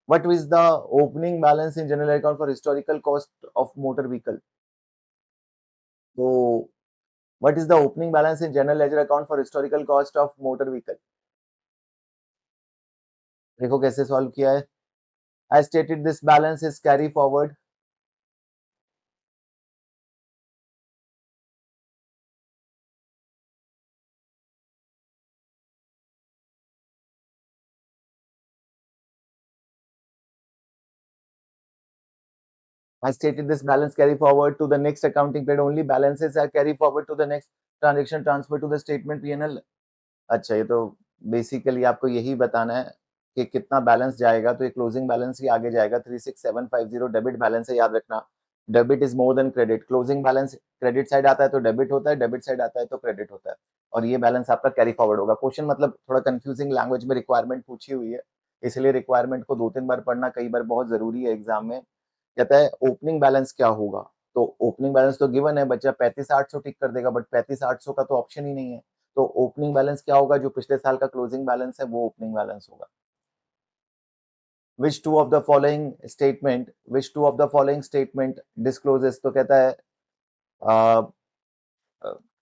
What is the opening balance in general account for historical cost of motor vehicle? So what is the opening balance in general ledger account for historical cost of motor vehicle? देखो कैसे solve किया है. As stated, this balance is carry forward. I stated this balance carry forward to the next accounting period only. Balances are carry forward to the next transaction transfer to the statement P&L. अच्छा, ये तो basically आपको यही बताना है कि कितना balance जाएगा, तो ये क्लोजिंग बैलेंस ही आगे जाएगा. 36750 डेबिट बैलेंस है, याद रखना. Debit is more than credit. Closing balance credit side आता है तो डेबिट होता है, डेबिट साइड आता है तो क्रेडिट होता है, और ये बैलेंस आपका कैरी फॉरवर्ड होगा. क्वेश्चन मतलब थोड़ा कंफ्यूजिंग लैंग्वेज में रिक्वायरमेंट पूछी हुई है, इसलिए रिक्वायरमेंट को 2-3 बार पढ़ना कई बार बहुत जरूरी है एग्जाम में. कहता है ओपनिंग बैलेंस क्या होगा, तो ओपनिंग बैलेंस तो गिवन है, बच्चा 35,800 टिक कर देगा, बट 35,800 का तो ऑप्शन ही नहीं है. तो ओपनिंग बैलेंस क्या होगा, जो पिछले साल का क्लोजिंग बैलेंस है वो ओपनिंग बैलेंस होगा. which two of the following statement discloses, तो कहता है uh,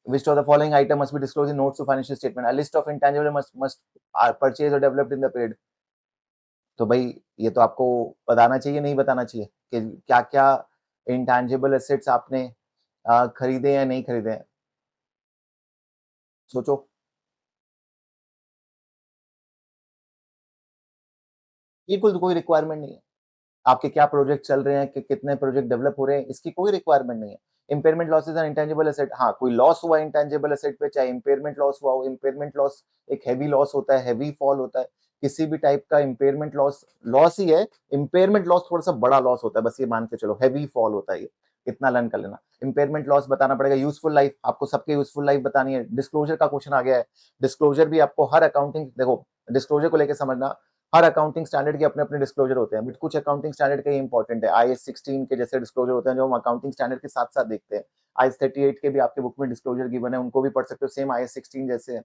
which of the following item must be disclosed in notes to financial statement. A list of intangible must are purchased or developed in the period. तो भाई ये तो आपको बताना चाहिए, नहीं बताना चाहिए कि क्या क्या इंटैंजिबल एसेट्स आपने खरीदे या नहीं खरीदे हैं. सोचो. बिल्कुल कोई रिक्वायरमेंट नहीं है. आपके क्या प्रोजेक्ट चल रहे हैं, कि कितने प्रोजेक्ट डेवलप हो रहे हैं, इसकी कोई रिक्वायरमेंट नहीं है. Impairment losses and intangible asset, हाँ कोई लॉस हुआ इंटेंजिबल एसेट पे, चाहे इम्पेयरमेंट लॉस हुआ हो. इम्पेयरमेंट लॉस एक हैवी लॉस होता है, हैवी फॉल होता है. किसी भी टाइप का इम्पेयरमेंट लॉस लॉस ही है. इम्पेयरमेंट लॉस थोड़ा सा बड़ा लॉस होता है, बस ये मान के चलो, हैवी फॉल होता है ये, इतना लर्न कर लेना. इम्पेयरमेंट लॉस बताना पड़ेगा. यूजफुल लाइफ, आपको सबके यूजफुल लाइफ बतानी है. डिस्क्लोजर का क्वेश्चन आ गया है. डिस्क्लोजर भी आपको हर अकाउंटिंग, देखो डिस्क्लोजर को लेकर समझना, हर अकाउंटिंग स्टैंडर्ड के अपने अपने डिस्क्लोजर होते हैं, बट कुछ अकाउंटिंग स्टैंडर्ड के इंपॉर्टेंट है. IAS 16 के जैसे डिस्क्लोजर होते हैं जो हम अकाउंटिंग स्टैंडर्ड के साथ साथ देखते हैं. IAS 38 के भी आपके बुक में डिस्क्लोजर गिवन है, उनको भी पढ़ सकते हो, सेम IAS 16 जैसे है.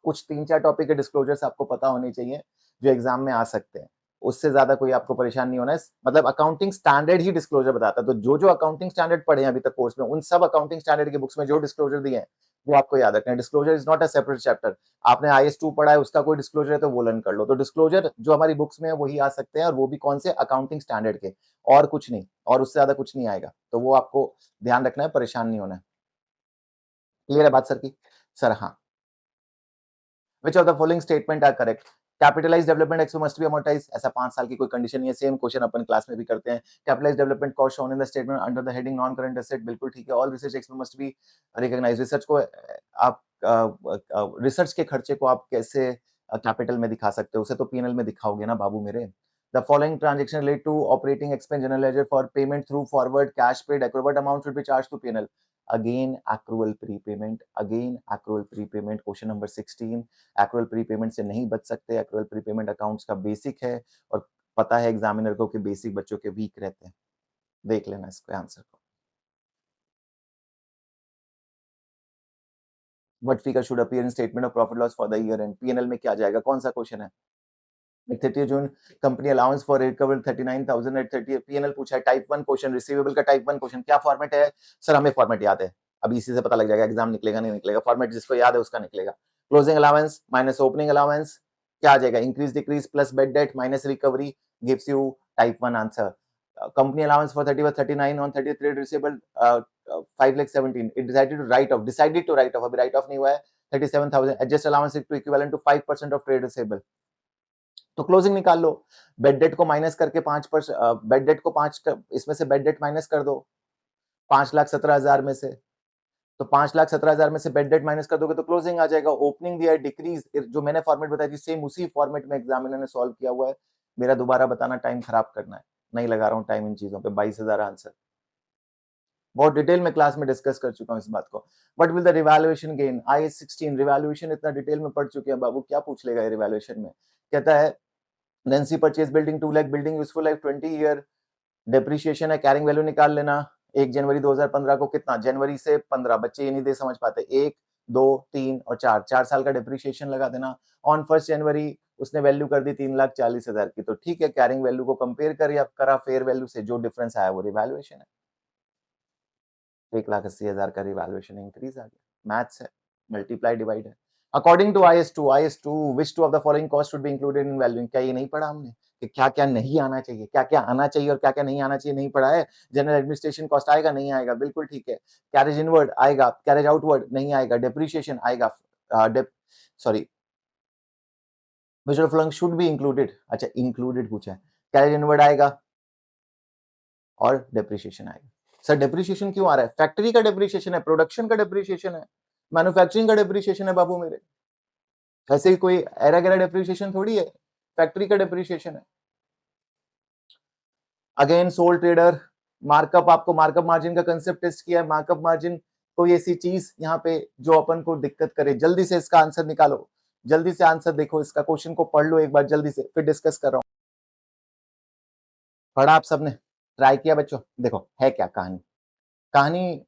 कुछ 3-4 टॉपिक के डिस्क्लोजर्स आपको पता होने चाहिए जो एग्जाम में आ सकते हैं. उससे ज्यादा कोई आपको परेशान नहीं होना है. मतलब अकाउंटिंग स्टैंडर्ड ही डिस्क्लोजर बताता है. तो जो जो अकाउंटिंग स्टैंडर्ड पढ़े हैं अभी तक कोर्स में, उन सब अकाउंटिंग स्टैंडर्ड के बुक्स में जो डिस्क्लोजर दिए हैं वो आपको याद रखना है. Disclosure is not a separate chapter. आपने IAS 2 पढ़ा है, उसका कोई डिस्क्लोजर है तो वो लर्न कर लो. तो डिस्क्लोजर जो हमारी बुक्स में है वही आ सकते हैं, और वो भी कौन से, अकाउंटिंग स्टैंडर्ड के, और कुछ नहीं, और उससे ज्यादा कुछ नहीं आएगा. तो वो आपको ध्यान रखना है, परेशान नहीं होना है. क्लियर है बात सर की? सर हाँ. Which of the following statement are correct? Capitalise development expo must be amortise, ऐसा 5 साल की कोई कंडीशन नहीं है. सेम क्वेश्चन अपन क्लास में भी करते हैं. Capitalise development cost shown in the statement under the heading non current asset, बिल्कुल ठीक है. All research expo must be recognise. Research को आप रिसर्च के खर्चे को आप कैसे कैपिटल में दिखा सकते हो, उसे तो पीएनएल में दिखाओगे ना बाबू मेरे. The following transaction relate to operating expense general ledger for payment through forward cash paid accrued amount should be charge to PNL. again accrual prepayment, question number 16. Accrual prepayment से नहीं बच सकते. एक्रुअल प्रीपेमेंट अकाउंट्स का basic है, और पता है examiner को कि बेसिक बच्चों के वीक रहते हैं. देख लेना इसके आंसर को. What figure should appear in statement of profit loss for the year end. PNL में क्या जाएगा, कौन सा क्वेश्चन है? 30 June company allowance for recover 39,000 at 30. PNL पूछा है, टाइप 1 क्वेश्चन, रिसीवेबल का टाइप 1 क्वेश्चन. क्या फॉर्मेट है सर? हमें फॉर्मेट याद है, अभी इसी से पता लग जाएगा एग्जाम निकलेगा नहीं निकलेगा. फॉर्मेट जिसको याद है उसका निकलेगा. Closing allowance minus opening allowance, क्या आ जाएगा? Increase decrease plus bad debt minus recovery gives you type 1 answer. Company allowance for 39 on 30th trade receivable 5,17,000. It decided to write off, अभी राइट ऑफ नहीं हुआ है. 37,000. Adjust allowance to equivalent to 5% of trade receivable. तो closing निकाल लो. Bad debt को minus करके 5%, bed debt को 5 इसमें से बेड डेट माइनस कर दो 5,17,000 में से. तो 5,17,000 में से बेड डेट माइनस कर दोगे तो क्लोजिंग आ जाएगा. ओपनिंग दिया है डिक्रीज, जो मैंने फॉर्मेट बताई थी सेम उसी फॉर्मेट में एग्जामिनर ने सॉल्व किया हुआ है. मेरा दोबारा बताना टाइम खराब करना है, नहीं लगा रहा हूँ टाइम इन चीजों पे. 22,000 आंसर बहुत डिटेल में क्लास में डिस्कस कर चुका हूँ इस बात को. What will the revaluation gain? IAS 16 revaluation इतना डिटेल में पढ़ चुके हैं बाबू, क्या पूछ लेगा ये रिवैल्यूएशन में. कहता है Nancy purchase building 2 lakh, building useful life 20 year, depreciation है, कैरिंग वैल्यू निकाल लेना. 1 जनवरी 2015 को कितना, जनवरी से 15, बच्चे ये नहीं दे समझ पाते. 1 2, 3 और 4, 4 साल का डेप्रिसिएशन लगा देना। ऑन 1 जनवरी उसने वैल्यू कर दी 3,40,000 की, तो ठीक है, कैरिंग वैल्यू को कंपेयर करा फेयर वैल्यू से, जो डिफरेंस आया वो रिवैल्यूएशन है। 1,80,000 का रिवैल्यूएशन इंक्रीज आ गया, मैथ्स है, मल्टीप्लाई डिवाइड है। According to IS2 which two of the following cost should be included in valuing, क्या ये नहीं पढ़ा हमने कि क्या-क्या नहीं आना चाहिए, क्या-क्या आना चाहिए और क्या-क्या नहीं आना चाहिए, नहीं पढ़ा है? जनरल एडमिनिस्ट्रेशन कॉस्ट आएगा, नहीं आएगा, बिल्कुल ठीक है। कैरेज इनवर्ड आएगा, कैरेज आउटवर्ड नहीं आएगा, डेप्रिसिएशन आएगा, dep sorry mutual fund should be included, अच्छा इंक्लूडेड पूछा है, कैरेज इनवर्ड आएगा और डेप्रिसिएशन आएगा। सर डेप्रिसिएशन क्यों आ रहा है? फैक्ट्री का डेप्रिसिएशन है, प्रोडक्शन का डेप्रिसिएशन है, मैन्युफैक्चरिंग का डेप्रिसिएशन है बाबू मेरे। ऐसे ही कोई एरा गैरा डेप्रिसिएशन थोड़ी है, फैक्ट्री का डेप्रिसिएशन है। अगेन सोल ट्रेडर, मार्कअप, आपको मार्कअप मार्जिन का कंसेप्ट टेस्ट किया है। मार्कअप मार्जिन कोई ऐसी चीज यहाँ पे जो अपन को दिक्कत करे, जल्दी से इसका आंसर निकालो, जल्दी से आंसर देखो, इसका क्वेश्चन को पढ़ लो एक बार जल्दी से, फिर डिस्कस कर रहा हूँ। पढ़ा आप सबने, ट्राई किया बच्चों? देखो है क्या कहानी, कहानी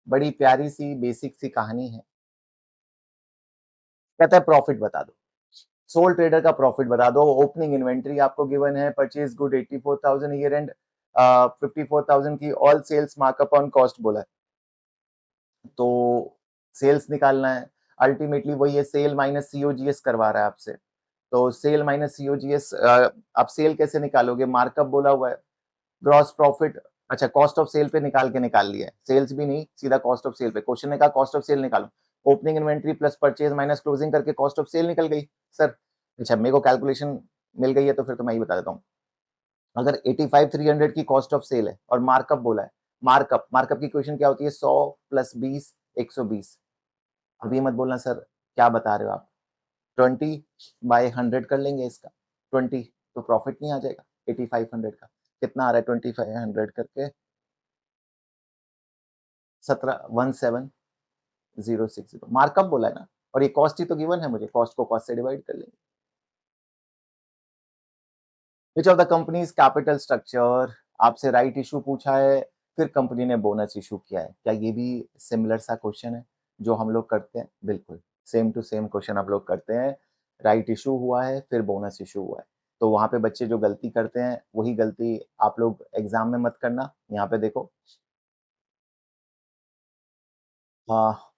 बड़ी प्यारी सी बेसिक सी कहानी है। कहता है प्रॉफिट बता दो, सोल ट्रेडर का प्रॉफिट बता दो। ओपनिंग इन्वेंट्री आपको गिवन है, परचेज गुड 84,000, ईयर एंड 54,000 की, all sales markup on cost बोला है, तो सेल्स निकालना है। अल्टीमेटली वही है, सेल माइनस सीओजीएस करवा रहा है आपसे, तो सेल माइनस सीओजीएस, आप सेल कैसे निकालोगे? मार्कअप बोला हुआ है, ग्रॉस प्रॉफिट, अच्छा कॉस्ट ऑफ सेल पे निकाल लिया है, सेल्स भी नहीं, सीधा कॉस्ट ऑफ सेल पे। क्वेश्चन ने कहा कॉस्ट ऑफ सेल निकालो, opening inventory plus purchase minus closing करके कॉस्ट ऑफ सेल निकल गई सर। अच्छा मेरे को कैलकुलेशन मिल गई है तो फिर तो मैं ही बता देता हूँ। अगर 85,300 की कॉस्ट ऑफ सेल है और मार्कअप बोला है, मार्कअप मार्कअप की क्वेश्चन क्या होती है? 100 प्लस 20 120। अब ये मत बोलना सर क्या बता रहे हो आप, 20/100 कर लेंगे इसका, 20 तो प्रॉफिट नहीं आ जाएगा 8500 का, कितना आ रहा है 2500 करके 17,060, मार्कअप बोला है ना, और ये कॉस्ट ही तो गिवन है मुझे, कॉस्ट को कॉस्ट से डिवाइड कर लेंगे। विच of the companies capital structure, आपसे राइट इशू पूछा है, फिर कंपनी ने बोनस इशू किया है, क्या ये भी सिमिलर सा क्वेश्चन है जो हम लोग करते हैं? बिल्कुल सेम टू सेम क्वेश्चन आप लोग करते हैं, राइट इशू हुआ है फिर बोनस इशू हुआ है, तो वहां पे बच्चे जो गलती करते हैं वही गलती आप लोग एग्जाम में मत करना। यहाँ पे देखो, हाँ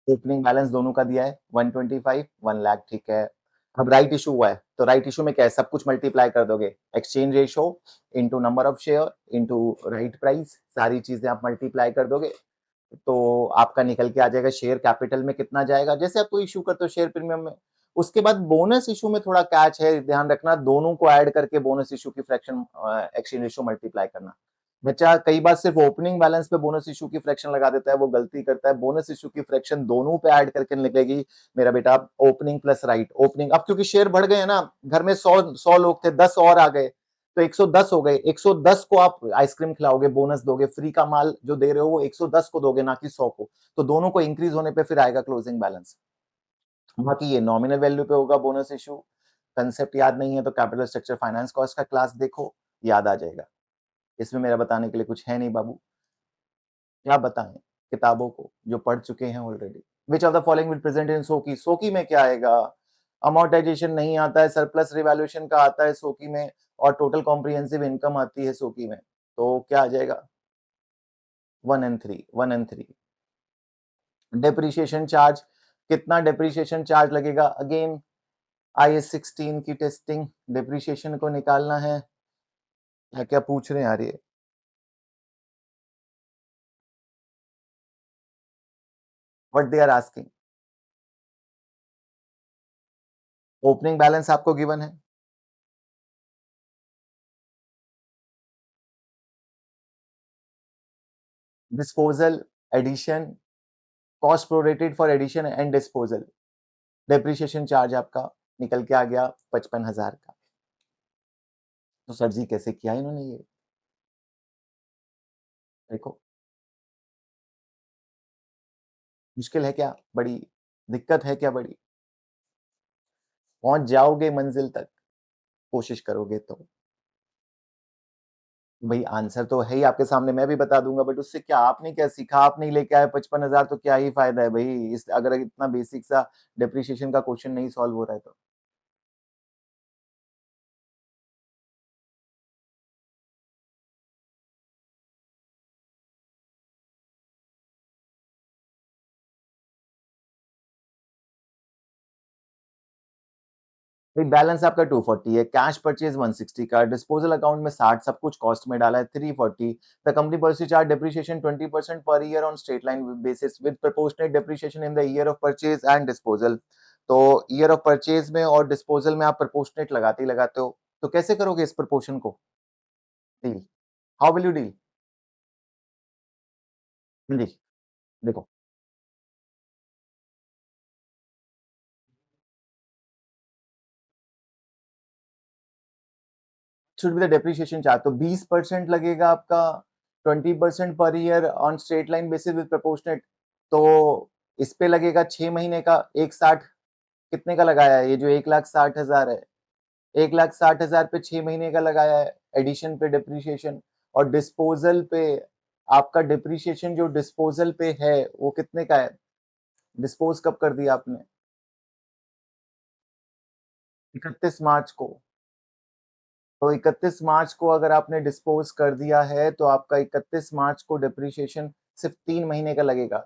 ओपनिंग बैलेंस दोनों का दिया है 125 1 लाख, ठीक है। अब राइट इशू हुआ है, तो राइट इशू में क्या है, सब कुछ मल्टीप्लाई कर दोगे, exchange ratio into number of share into right price, सारी चीजें आप मल्टीप्लाई कर दोगे, तो आपका निकल के आ जाएगा शेयर कैपिटल में कितना जाएगा, जैसे आप कोई इशू करते हो शेयर प्रीमियम में। उसके बाद बोनस इशू में थोड़ा कैच है, ध्यान रखना, दोनों को ऐड करके बोनस इशू की फ्रैक्शन एक्सचेंज रेशो मल्टीप्लाई करना। बच्चा कई बार सिर्फ ओपनिंग बैलेंस पे बोनस इशू की फ्रैक्शन लगा देता है, वो गलती करता है, बोनस इशू की फ्रैक्शन दोनों पे ऐड करके निकलेगी मेरा बेटा, ओपनिंग प्लस राइट। ओपनिंग अब क्योंकि शेयर बढ़ गए हैं ना, घर में 100 लोग थे, 10 और आ गए तो 110 हो गए, 110 को आप आइसक्रीम खिलाओगे, बोनस दोगे, फ्री का माल जो दे रहे हो वो 110 को दोगे ना कि 100 को, तो दोनों को इंक्रीज होने पे फिर आएगा क्लोजिंग बैलेंस। बाकी ये नॉमिनल वैल्यू पे होगा बोनस इशू, कंसेप्ट याद नहीं है तो कैपिटल स्ट्रक्चर फाइनेंस कॉस्ट का क्लास देखो, याद आ जाएगा। इसमें मेरा बताने के लिए कुछ है नहीं बाबू, क्या बताएं किताबों को जो पढ़ चुके हैं already. Which of the following will present in SOCI, SOCI में क्या आएगा? अमोर्टाइजेशन नहीं आता है, सरप्लस रिवैल्यूएशन का आता है सोकी में, और टोटल कॉम्प्रिहेंसिव इनकम आती है सोकी में, तो क्या आ जाएगा? 1 and 3, 1 and 3। डेप्रीशिएशन चार्ज, कितना डेप्रीशिएशन चार्ज लगेगा? अगेन IS16 की टेस्टिंग, डेप्रीशिएशन को निकालना है। क्या क्या पूछ रहे हैं यार ये, what they are asking. Opening balance आपको गिवन है, disposal, addition, cost prorated for addition and disposal, depreciation charge आपका निकल के आ गया 55,000 का। तो सर जी कैसे किया इन्होंने ये, देखो मुश्किल है क्या बड़ी, दिक्कत है क्या बड़ी, पहुंच जाओगे मंजिल तक, कोशिश करोगे तो। भाई आंसर तो है ही आपके सामने, मैं भी बता दूंगा, बट उससे क्या, आपने क्या सीखा, आप नहीं लेके आए 55,000, तो क्या ही फायदा है भाई, इस अगर इतना बेसिक सा डिप्रिसिएशन का क्वेश्चन नहीं सॉल्व हो रहा है तो। भाई बैलेंस आपका 240 है, कैश परचेज 160 का, डिस्पोजल अकाउंट में 60, सब कुछ कॉस्ट में डाला है 340। The company pursue charge depreciation 20% per year on straight line basis with proportionate depreciation in the year of purchase and disposal. तो ईयर ऑफ परचेज में और डिस्पोजल में आप प्रोपोर्शनेट लगाते ही लगाते हो, तो कैसे करोगे इस प्रोपोर्शन को deal? How will you deal? जी, देखो, should be the depreciation charge, तो 20% लगेगा आपका, 20% per year on straight line basis with proportionate. तो इस पे लगेगा 6 महीने का, 160 कितने का लगाया है, ये जो 1,60,000 है, 1,60,000 पे 6 महीने का लगाया है एडिशन पे डिप्रिसिएशन। और डिस्पोजल पे आपका डिप्रिसिएशन जो डिस्पोजल पे है वो कितने का है, डिस्पोज कब कर दिया आपने, 31 मार्च को। तो 31 मार्च को अगर आपने डिस्पोज कर दिया है तो आपका 31 मार्च को डिप्रिसिएशन सिर्फ 3 महीने का लगेगा।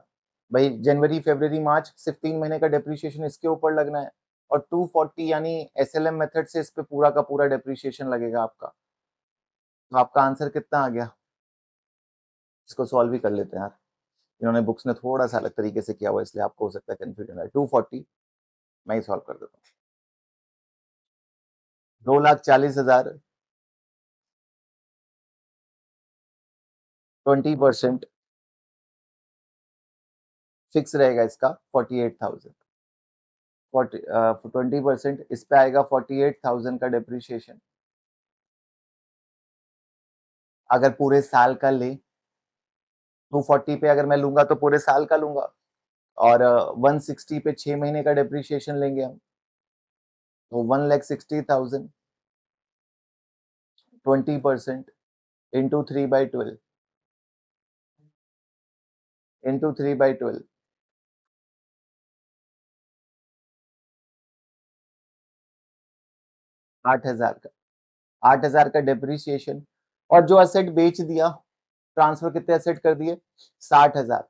भाई जनवरी फरवरी मार्च सिर्फ 3 महीने का डिप्रिसिएशन इसके ऊपर लगना है, और 240 यानी एसएलएम मेथड से इस पे पूरा का पूरा डिप्रिसिएशन लगेगा आपका। तो आपका आंसर कितना आ गया, इसको सॉल्व भी कर लेते हैं यार, इन्होंने बुक्स ने थोड़ा सा अलग तरीके से किया हुआ इसलिए आपको हो सकता है कंफ्यूजन है। 240 मैं ही सॉल्व कर देता हूँ। 2,40,000, 20% फिक्स रहेगा इसका 48,000। 20% इस पे आएगा 48,000 का डिप्रिसिएशन। अगर पूरे साल का ले, 240 पे अगर मैं लूंगा तो पूरे साल का लूंगा, और 160 पे 6 महीने का डिप्रिसिएशन लेंगे हम, तो 1,60,000, 20% इंटू 3/12, इंटू 3/12, 8,000 का, 8,000 का डिप्रिसिएशन। और जो असेट बेच दिया, ट्रांसफर कितने असेट कर दिए, 60,000।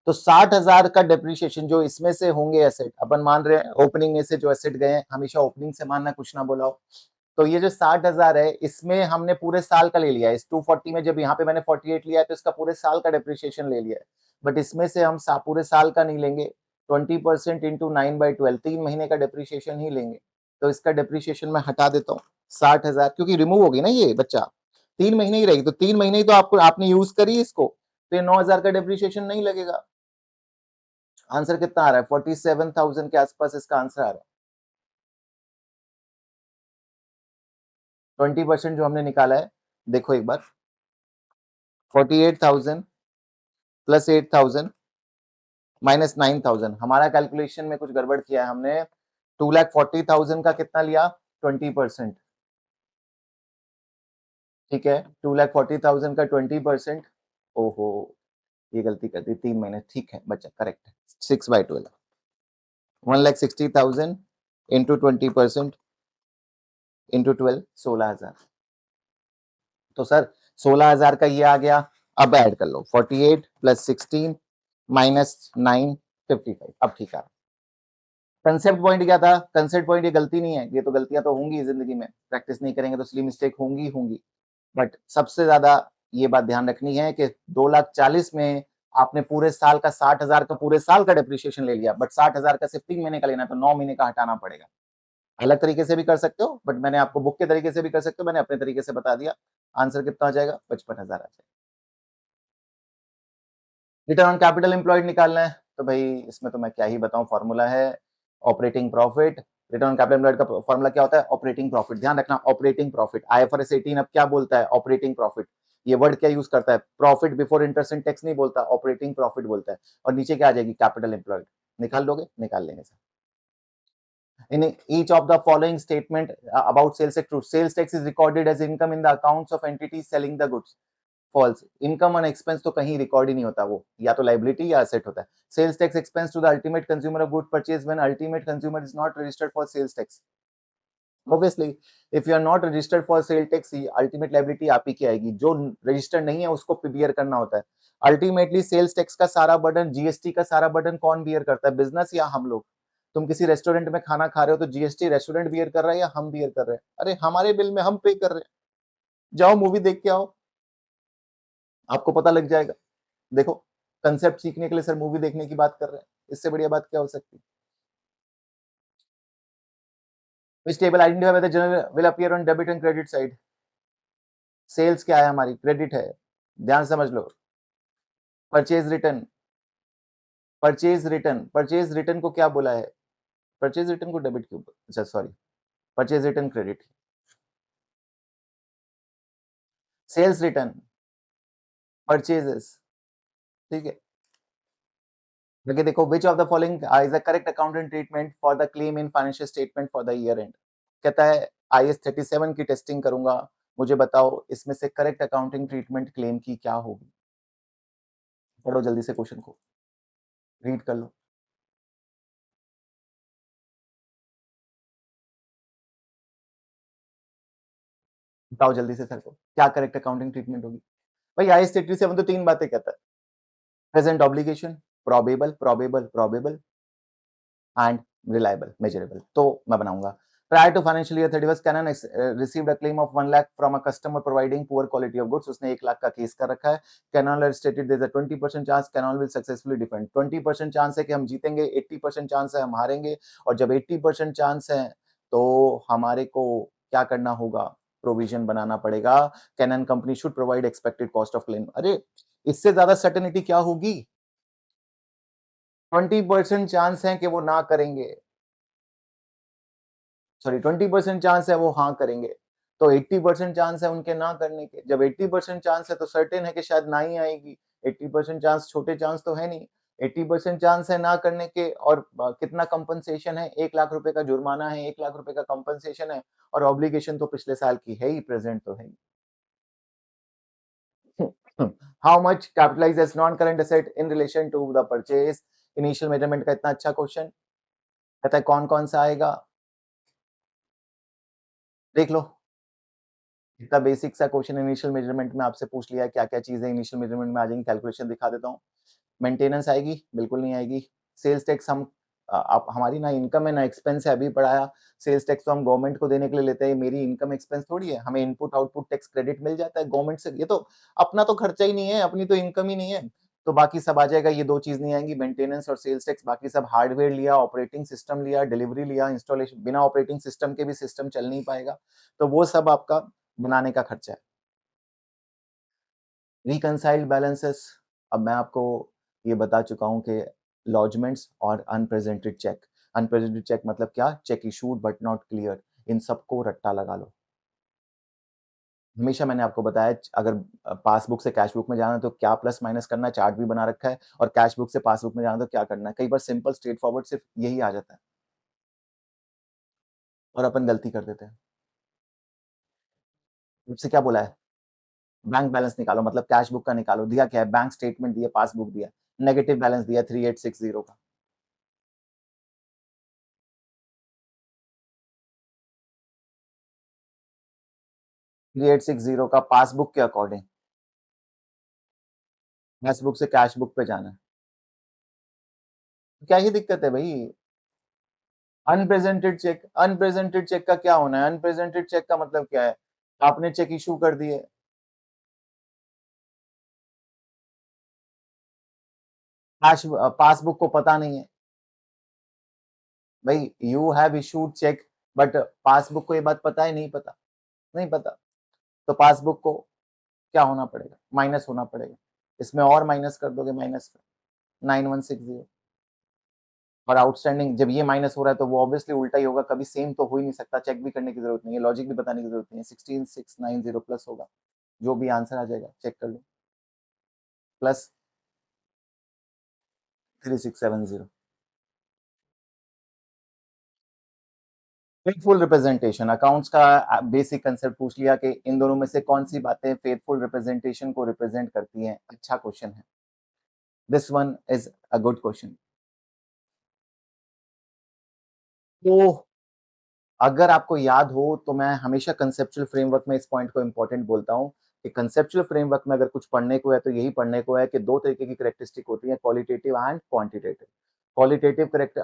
तो 60,000 का डिप्रिसिएशन जो इसमें से होंगे एसेट, अपन मान रहे हैं ओपनिंग में से जो एसेट गए हैं, हमेशा ओपनिंग से मानना, कुछ ना बोला हो। तो ये जो 60,000 है इसमें हमने पूरे साल का ले लिया है, इस 240 में जब यहाँ पे मैंने 48 लिया है तो इसका पूरे साल का डिप्रिसिएशन ले लिया है। बट इसमें से हम पूरे साल का नहीं लेंगे, 20% इंटू 9/12, 3 महीने का डिप्रिसिएशन ही लेंगे। तो इसका डिप्रिसिएशन मैं हटा देता हूँ 60,000, क्योंकि रिमूव होगी ना ये बच्चा, 3 महीने ही रहेगी, तो 3 महीने ही तो आपको आपने यूज करी इसको, तो ये 9,000 का डिप्रिसिएशन नहीं लगेगा। आंसर कितना आ रहा है, 47,000 के आसपास इसका आंसर आ रहा है। 20% जो हमने निकाला है, देखो एक बार, 48,000 प्लस 8,000 माइनस 9,000, हमारा कैलकुलेशन में कुछ गड़बड़ किया है हमने, 2,40,000 का कितना लिया, 20%। ठीक है, 2,40,000 का 20%। ओहो, ये गलती कर दी, 3 महीने, ठीक है बच्चा, करेक्ट है, 6/12, 1,60,000 इंटू 20% इंटू 12, 16,000। तो सर 16,000 का ये आ गया। अब ऐड कर लो, 48 प्लस 16 माइनस 9, 55। अब ठीक है, कंसेप्ट पॉइंट क्या था, कंसेप्ट पॉइंट ये गलती नहीं है, ये तो गलतियां तो होंगी जिंदगी में, प्रैक्टिस नहीं करेंगे तो सिली मिस्टेक होंगी होंगी। बट सबसे ज्यादा ये बात ध्यान रखनी है कि 2,40,000 में आपने पूरे साल का 60,000 का पूरे साल का डिप्रिसिएशन ले लिया, बट 60,000 का सिर्फ 3 महीने का लेना, तो 9 महीने का हटाना पड़ेगा। अलग तरीके से भी कर सकते हो, बट मैंने आपको बुक के तरीके से भी कर सकते हो, मैंने अपने तरीके से बता दिया। आंसर कितना आ जाएगा, 55,000 आ जाएगा। रिटर्न ऑन कैपिटल एम्प्लॉयड निकालना है, तो भाई इसमें तो मैं क्या ही बताऊं, फॉर्मूला है operating profit. Return on capital employed का फॉर्मूला क्या होता है, ऑपरेटिंग प्रॉफिट, ध्यान रखना ऑपरेटिंग प्रॉफिट। आईएफआरएस 18 अब क्या बोलता है, ऑपरेटिंग प्रॉफिट। ये वर्ड क्या यूज करता है, profit before interest and tax नहीं बोलता, ऑपरेटिंग प्रॉफिट बोलता है। और नीचे क्या आ जाएगी, कैपिटल एम्प्लॉयड। निकाल लोगे, निकाल लेंगे sir. In each of the following statement about sales tax true. Sales tax is recorded as income in the accounts of entities selling the goods. False. Income और एक्सपेंस तो कहीं रिकॉर्ड ही नहीं होता, वो या तो लाइबिलिटी या एसेट होता है. Sales tax expense to the ultimate consumer of good purchase when ultimate consumer is not registered for sales tax. Obviously if you are not registered for sale tax, ultimate liability आप ही की आएगी. जो registered नहीं है उसको beer करना होता है. अल्टीमेटली सेल्स टैक्स का सारा बर्डन, जीएसटी का सारा बर्डन कौन बियर करता है, बिजनेस या हम लोग. तुम किसी रेस्टोरेंट में खाना खा रहे हो तो जीएसटी रेस्टोरेंट बियर कर रहा है या हम बियर कर रहे हैं? अरे हमारे बिल में हम पे कर रहे हैं. जाओ मूवी देख के आओ, आपको पता लग जाएगा. देखो, कंसेप्ट सीखने के लिए सर मूवी देखने की बात कर रहे हैं, इससे बढ़िया बात क्या हो सकती है. Which table identify whether general will appear on debit and credit side? Sales क्या है हमारी, क्रेडिट है. ध्यान समझ लो. परचेज रिटर्न, परचेज रिटर्न को क्या बोला है, परचेज रिटर्न को डेबिट क्यों, अच्छा sorry, purchase return credit. Sales return purchases, ठीक है. देखिए देखो, which of the following is the correct accounting treatment for the claim in financial statement for the year end. कहता है IS 37 की टेस्टिंग करूंगा, मुझे बताओ इसमें से करेक्ट अकाउंटिंग ट्रीटमेंट क्लेम की क्या होगी. पढ़ो जल्दी से क्वेश्चन को, रीड कर लो. बताओ जल्दी से सर को, क्या करेक्ट अकाउंटिंग ट्रीटमेंट होगी. भाई IS 37 तो तीन बातें कहता है. Present obligation, probable and reliable measurable. तो मैं बनाऊंगा. Prior to financial year 31, Canon received a claim of 1 lakh from a customer providing poor quality of goods. उसने 1 लाख का केस कर रखा है. Canon has stated there is a 20% chance Canon will successfully defend. 20% chance है कि हम जीतेंगे, 80% chance है हम हारेंगे. और जब 80% चांस है तो हमारे को क्या करना होगा, प्रोविजन बनाना पड़ेगा. Canon company should provide expected cost of claim. अरे इससे ज्यादा सर्टेनिटी क्या होगी. 20% चांस है कि वो ना करेंगे, सॉरी 20% चांस है वो हाँ करेंगे, तो 80% चांस है उनके ना करने के. जब 80% चांस है तो सर्टेन है कि शायद ना ही आएगी. 80% चांस छोटे चांस तो है नहीं. 80% चांस है ना करने के, और कितना कंपनसेशन है, 1 लाख रुपए का जुर्माना है, 1 लाख रुपए का कंपनसेशन है, और ऑब्लिगेशन तो पिछले साल की है ही, प्रेजेंट तो है ही. How much capitalise as non current asset in relation to the purchase. Initial measurement का इतना अच्छा क्वेश्चन, कहता है कौन कौन सा आएगा, देख लो. इतना बेसिक सा क्वेश्चन इनिशियल मेजरमेंट में आपसे पूछ लिया है, क्या क्या चीजें इनिशियल मेजरमेंट में आ जाएंगी, कैलकुलेशन दिखा देता हूँ. मेंटेनेंस आएगी, बिल्कुल नहीं आएगी. सेल्स टैक्स हम आप हमारी ना इनकम है ना एक्सपेंस है, अभी पढ़ाया. सेल्स टैक्स तो हम गवर्नमेंट को देने के लिए लेते हैं, मेरी इनकम एक्सपेंस थोड़ी है. हमें इनपुट आउटपुट टैक्स क्रेडिट मिल जाता है गवर्नमेंट से, ये तो अपना तो खर्चा ही नहीं है, अपनी तो इनकम ही नहीं है. तो बाकी सब आ जाएगा, ये दो चीज नहीं आएंगी, मेंटेनेंस और सेल्स टैक्स. बाकी सब हार्डवेयर लिया, ऑपरेटिंग सिस्टम लिया, डिलीवरी लिया, इंस्टॉलेशन, बिना ऑपरेटिंग सिस्टम के भी सिस्टम चल नहीं पाएगा, तो वो सब आपका बनाने का खर्चा है. रिकंसाइल्ड बैलेंसेस, अब मैं आपको ये बता चुका हूं कि लॉजमेंट्स और अनप्रेजेंटेड चेक. अनप्रेजेंटेड चेक मतलब क्या, cheque issued but not clear. इन सबको रट्टा लगा लो. हमेशा मैंने आपको बताया, अगर पासबुक से कैशबुक में जाना है तो क्या प्लस माइनस करना है, चार्ट भी बना रखा है, और कैशबुक से पासबुक में जाना है तो क्या करना है. कई बार सिंपल स्ट्रेट फॉरवर्ड सिर्फ यही आ जाता है और अपन गलती कर देते हैं. मुझसे क्या बोला है, बैंक बैलेंस निकालो, मतलब कैश बुक का निकालो. दिया क्या है, बैंक स्टेटमेंट दिया, पासबुक दिया, नेगेटिव बैलेंस दिया 3860 का. 3860 का पासबुक के अकॉर्डिंग, पासबुक से कैश बुक पे जाना है. क्या ही दिक्कत है भाई. अनप्रेजेंटेड चेक का क्या होना है, अनप्रेजेंटेड चेक का मतलब क्या है, आपने चेक इशू कर दिए, कैश पासबुक को पता नहीं है. भाई you have issued cheque, but passbook को ये बात पता है, नहीं पता, नहीं पता. तो पासबुक को क्या होना पड़ेगा, माइनस होना पड़ेगा. इसमें और माइनस कर दोगे, माइनस 9160. और आउटस्टैंडिंग जब ये माइनस हो रहा है तो वो ऑब्वियसली उल्टा ही होगा, कभी सेम तो हो ही नहीं सकता. चेक भी करने की जरूरत नहीं है, लॉजिक भी बताने की जरूरत नहीं है. 16690 प्लस होगा, जो भी आंसर आ जाएगा चेक कर लो, प्लस 3670. फेथफुल रिप्रेजेंटेशन अकाउंट्स का बेसिक कंसेप्ट पूछ लिया कि इन दोनों में से कौन सी बातें फेथफुल रिप्रेजेंटेशन को रिप्रेजेंट करती हैं। अच्छा क्वेश्चन है, this one is a good question. तो अगर आपको याद हो तो मैं हमेशा कंसेप्चुअल फ्रेमवर्क में इस पॉइंट को इंपॉर्टेंट बोलता हूँ कि कंसेप्चुअल फ्रेमवर्क में अगर कुछ पढ़ने को है तो यही पढ़ने को है कि दो तरीके की करेक्टरिस्टिक होती है, qualitative and quantitative. Qualitative correct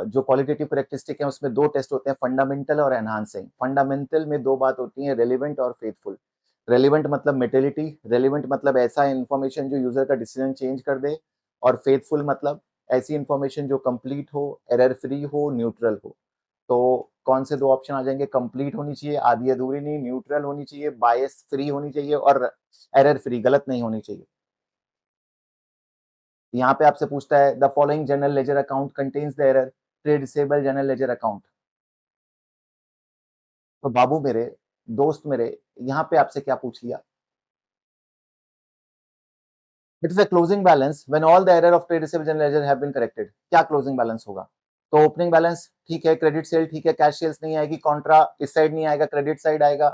जो क्वालिटेटिव करेक्टरिस्टिक है उसमें दो टेस्ट होते हैं, फंडामेंटल और एनहांसिंग। फंडामेंटल में दो बात होती है, रेलिवेंट और फेथफुल। रेलिवेंट मतलब मेटेलिटी, रेलिवेंट मतलब ऐसा इंफॉर्मेशन जो यूजर का डिसीजन चेंज कर दे, और फेथफुल मतलब ऐसी इंफॉर्मेशन जो कंप्लीट हो, एरर फ्री हो, न्यूट्रल हो। तो कौन से दो ऑप्शन आ जाएंगे? कंप्लीट होनी चाहिए, आधी अधूरी नहीं, न्यूट्रल होनी चाहिए, बायस फ्री होनी चाहिए, और एरर फ्री, गलत नहीं होनी चाहिए। यहाँ पे आपसे पूछता है the following general ledger account contains the error traceable general ledger account. तो बाबू मेरे, दोस्त मेरे, यहाँ पे आपसे क्या पूछ लिया? It is a closing balance when all the error of traceable general ledger have been corrected. क्या क्लोजिंग बैलेंस होगा? तो ओपनिंग बैलेंस ठीक है, क्रेडिट सेल ठीक है, कैश सेल्स नहीं आएगी, कॉन्ट्रा इस साइड नहीं आएगा, क्रेडिट साइड आएगा,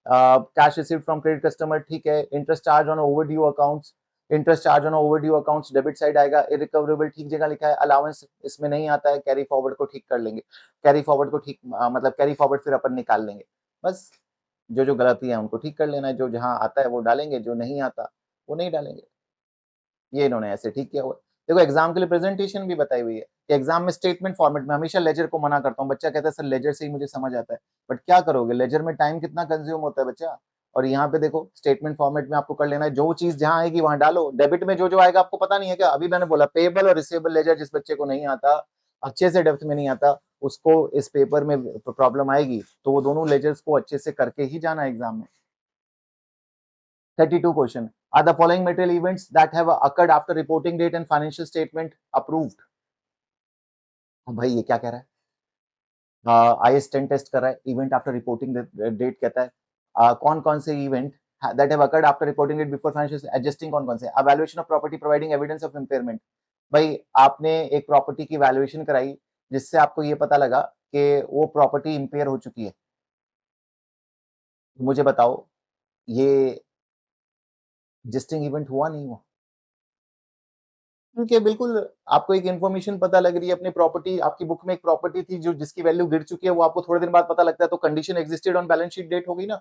cash received from credit customer ठीक है, interest charge on overdue accounts, interest charge on overdue accounts debit side आएगा, इरिकवरेबल ठीक जगह लिखा है, अलाउंस इसमें नहीं आता है, कैरी फॉरवर्ड को ठीक कर लेंगे, कैरी फॉरवर्ड को ठीक मतलब कैरी फॉरवर्ड फिर अपन निकाल लेंगे। बस जो जो गलती है उनको ठीक कर लेना है, जो जहां आता है वो डालेंगे, जो नहीं आता वो नहीं डालेंगे। ये इन्होंने ऐसे ठीक किया हुआ। देखो एग्जाम के लिए प्रेजेंटेशन भी बताई हुई है कि एग्जाम में स्टेटमेंट फॉर्मेट में हमेशा लेजर को मना करता हूँ। बच्चा कहता है सर लेजर से ही मुझे समझ आता है, बट क्या करोगे, लेजर में टाइम कितना कंज्यूम होता है बच्चा। और यहाँ पे देखो स्टेटमेंट फॉर्मेट में आपको कर लेना है, जो चीज जहां आएगी वहां डालो। डेबिट में जो जो आएगा आपको पता नहीं है क्या? अभी मैंने बोला पेबल और रिसीवेबल लेजर जिस बच्चे को नहीं आता, अच्छे से डेप्थ में नहीं आता, उसको इस पेपर में प्रॉब्लम आएगी, तो वो दोनों लेजर्स को अच्छे से करके ही जाना एग्जाम में। 32 question. Are the following material events that have occurred after reporting date and financial statement approved? भाई ये क्या कह रहा है? IS 10 टेस्ट कर रहा है, इवेंट आफ्टर रिपोर्टिंग डेट कहता है। कौन कौन से event that have occurred after reporting date before financial adjusting कौन कौन से? Evaluation of property providing evidence of impairment। भाई आपने एक प्रॉपर्टी की वैल्यूएशन कराई जिससे आपको ये पता लगा कि वो प्रॉपर्टी इंपेयर हो चुकी है, मुझे बताओ ये एडजस्टिंग इवेंट हुआ नहीं हुआ? ठीक है, बिल्कुल। आपको एक इन्फॉर्मेशन पता लग रही है, अपनी प्रॉपर्टी, आपकी बुक में एक प्रॉपर्टी थी जो जिसकी वैल्यू गिर चुकी है, वो आपको थोड़े दिन बाद पता लगता है, तो condition existed on balance sheet date होगी ना?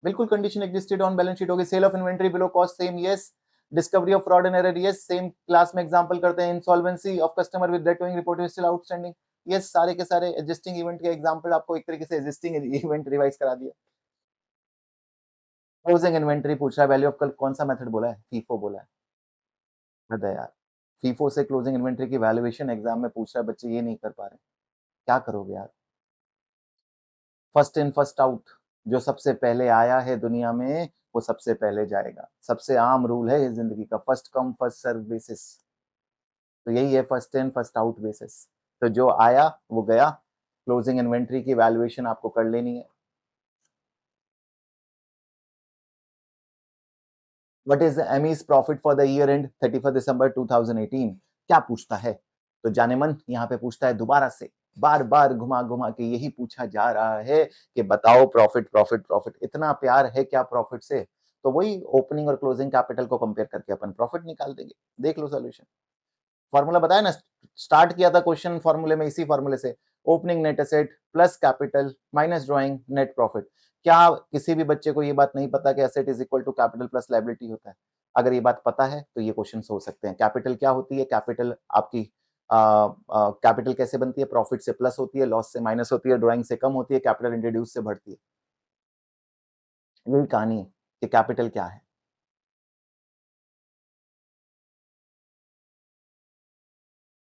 बिल्कुल condition existed on balance sheet होगी। Sale of inventory below cost same, yes. Discovery of fraud and error, yes. Same class में एग्जांपल करते हैं। Insolvency of customer with debt owing report still outstanding, yes. सारे के सारे existing event के example आपको एक तरीके से एग्जिस्टिंग इवेंट रिवाइज करा दिया। क्लोजिंग इन्वेंटरी पूछ रहा है, वैल्यू ऑफ कल कौन सा मेथड बोला है? फीफो बोला है। हद है यार, फीफो से क्लोजिंग इन्वेंटरी की वैल्यूएशन एग्जाम में पूछ रहा है, बच्चे ये नहीं कर पा रहे, क्या करोगे यार? फर्स्ट इन फर्स्ट आउट, जो सबसे पहले आया है दुनिया में वो सबसे पहले जाएगा। सबसे आम रूल है ये जिंदगी का, first come first serve basis. तो यही है first in first out basis. तो जो आया वो गया। क्लोजिंग इन्वेंटरी की वैल्यूएशन आपको कर लेनी है। What is Emmys profit for the year and 31 दिसंबर 2018? क्या पूछता है? तो जाने मन यहाँ पे पूछता है दोबारा से, बार बार घुमा घुमा के यही पूछा जा रहा है कि बताओ प्रॉफिट प्रॉफिट प्रॉफिट। इतना प्यार है क्या प्रॉफिट से? तो वही ओपनिंग और क्लोजिंग कैपिटल को कंपेयर करके अपन प्रॉफिट निकाल देंगे। देख लो सोल्यूशन। फॉर्मूला बताया ना, स्टार्ट किया था क्वेश्चन फॉर्मूले में, इसी फॉर्मूले से। Opening net asset plus capital minus drawing net profit. क्या किसी भी बच्चे को ये बात नहीं पता कि asset is equal to capital plus liability होता है? अगर ये बात पता है तो ये क्वेश्चन हो सकते हैं। कैपिटल क्या होती है? कैपिटल आपकी कैपिटल कैसे बनती है? प्रॉफिट से प्लस होती है, लॉस से माइनस होती है, ड्रॉइंग से कम होती है, कैपिटल इंट्रोड्यूस से बढ़ती है। यही कहानी है कि कैपिटल क्या है।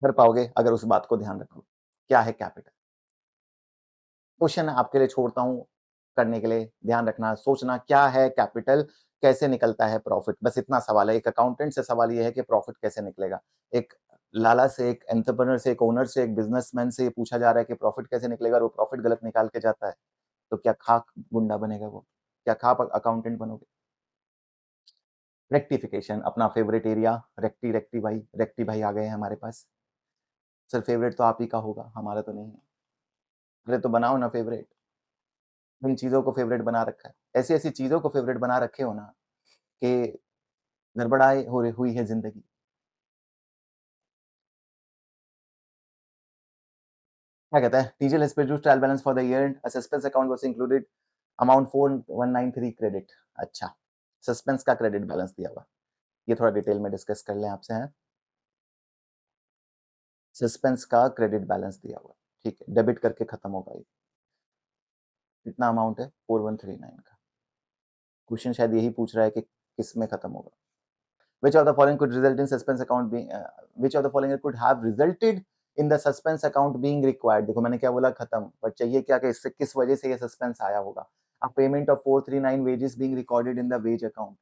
कर पाओगे अगर उस बात को ध्यान रखो, क्या है कैपिटल। क्वेश्चन आपके लिए छोड़ता हूँ करने के लिए, ध्यान रखना, सोचना क्या है कैपिटल, कैसे निकलता है प्रॉफिट। बस इतना सवाल है। एक अकाउंटेंट से सवाल ये है कि प्रॉफिट कैसे निकलेगा। एक लाला से, एक एंटरप्रेन्योर से, एक ओनर से, एक बिजनेसमैन से ये पूछा जा रहा है कि प्रॉफिट कैसे निकलेगा, और वो प्रॉफिट गलत निकाल के जाता है, तो क्या खाक गुंडा बनेगा वो? क्या खाक अकाउंटेंट बनोगे? रेक्टिफिकेशन अपना फेवरेट एरिया। रेक्टी रेक्टी भाई, रेक्टी भाई आ गए हैं हमारे पास। सर फेवरेट तो आप ही का होगा, हमारा तो नहीं है। अरे तो बनाओ ना फेवरेट। इन चीज़ों को फेवरेट बना रखा है। ऐसी-ऐसी चीज़ों को फेवरेट बना रखे हो ना कि गड़बड़ाए हो रही हुई है ज़िंदगी। क्या कहता है? TCL has produced trial balance for the year end. A suspense account was included. Amount 4193 credit. अच्छा, सस्पेंस का क्रेडिट बैलेंस दिया हुआ। ये थोड़ा डिटेल में डिस्कस कर लें आपसे हैं। सस्पेंस का क्रेडिट बैलेंस दिया हुआ। ठीक है, डेबिट करके खत्म होगा ये। कितना अमाउंट है? 4139 का। क्वेश्चन शायद यही पूछ रहा है कि किस में खत्म होगा। Which of the following could result in suspense account being which of the following could have resulted in the suspense account being required? देखो मैंने क्या बोला खत्म, बट चाहिए क्या कि इससे किस वजह से ये सस्पेंस आया होगा। A payment of 439 wages being recorded in the wage account.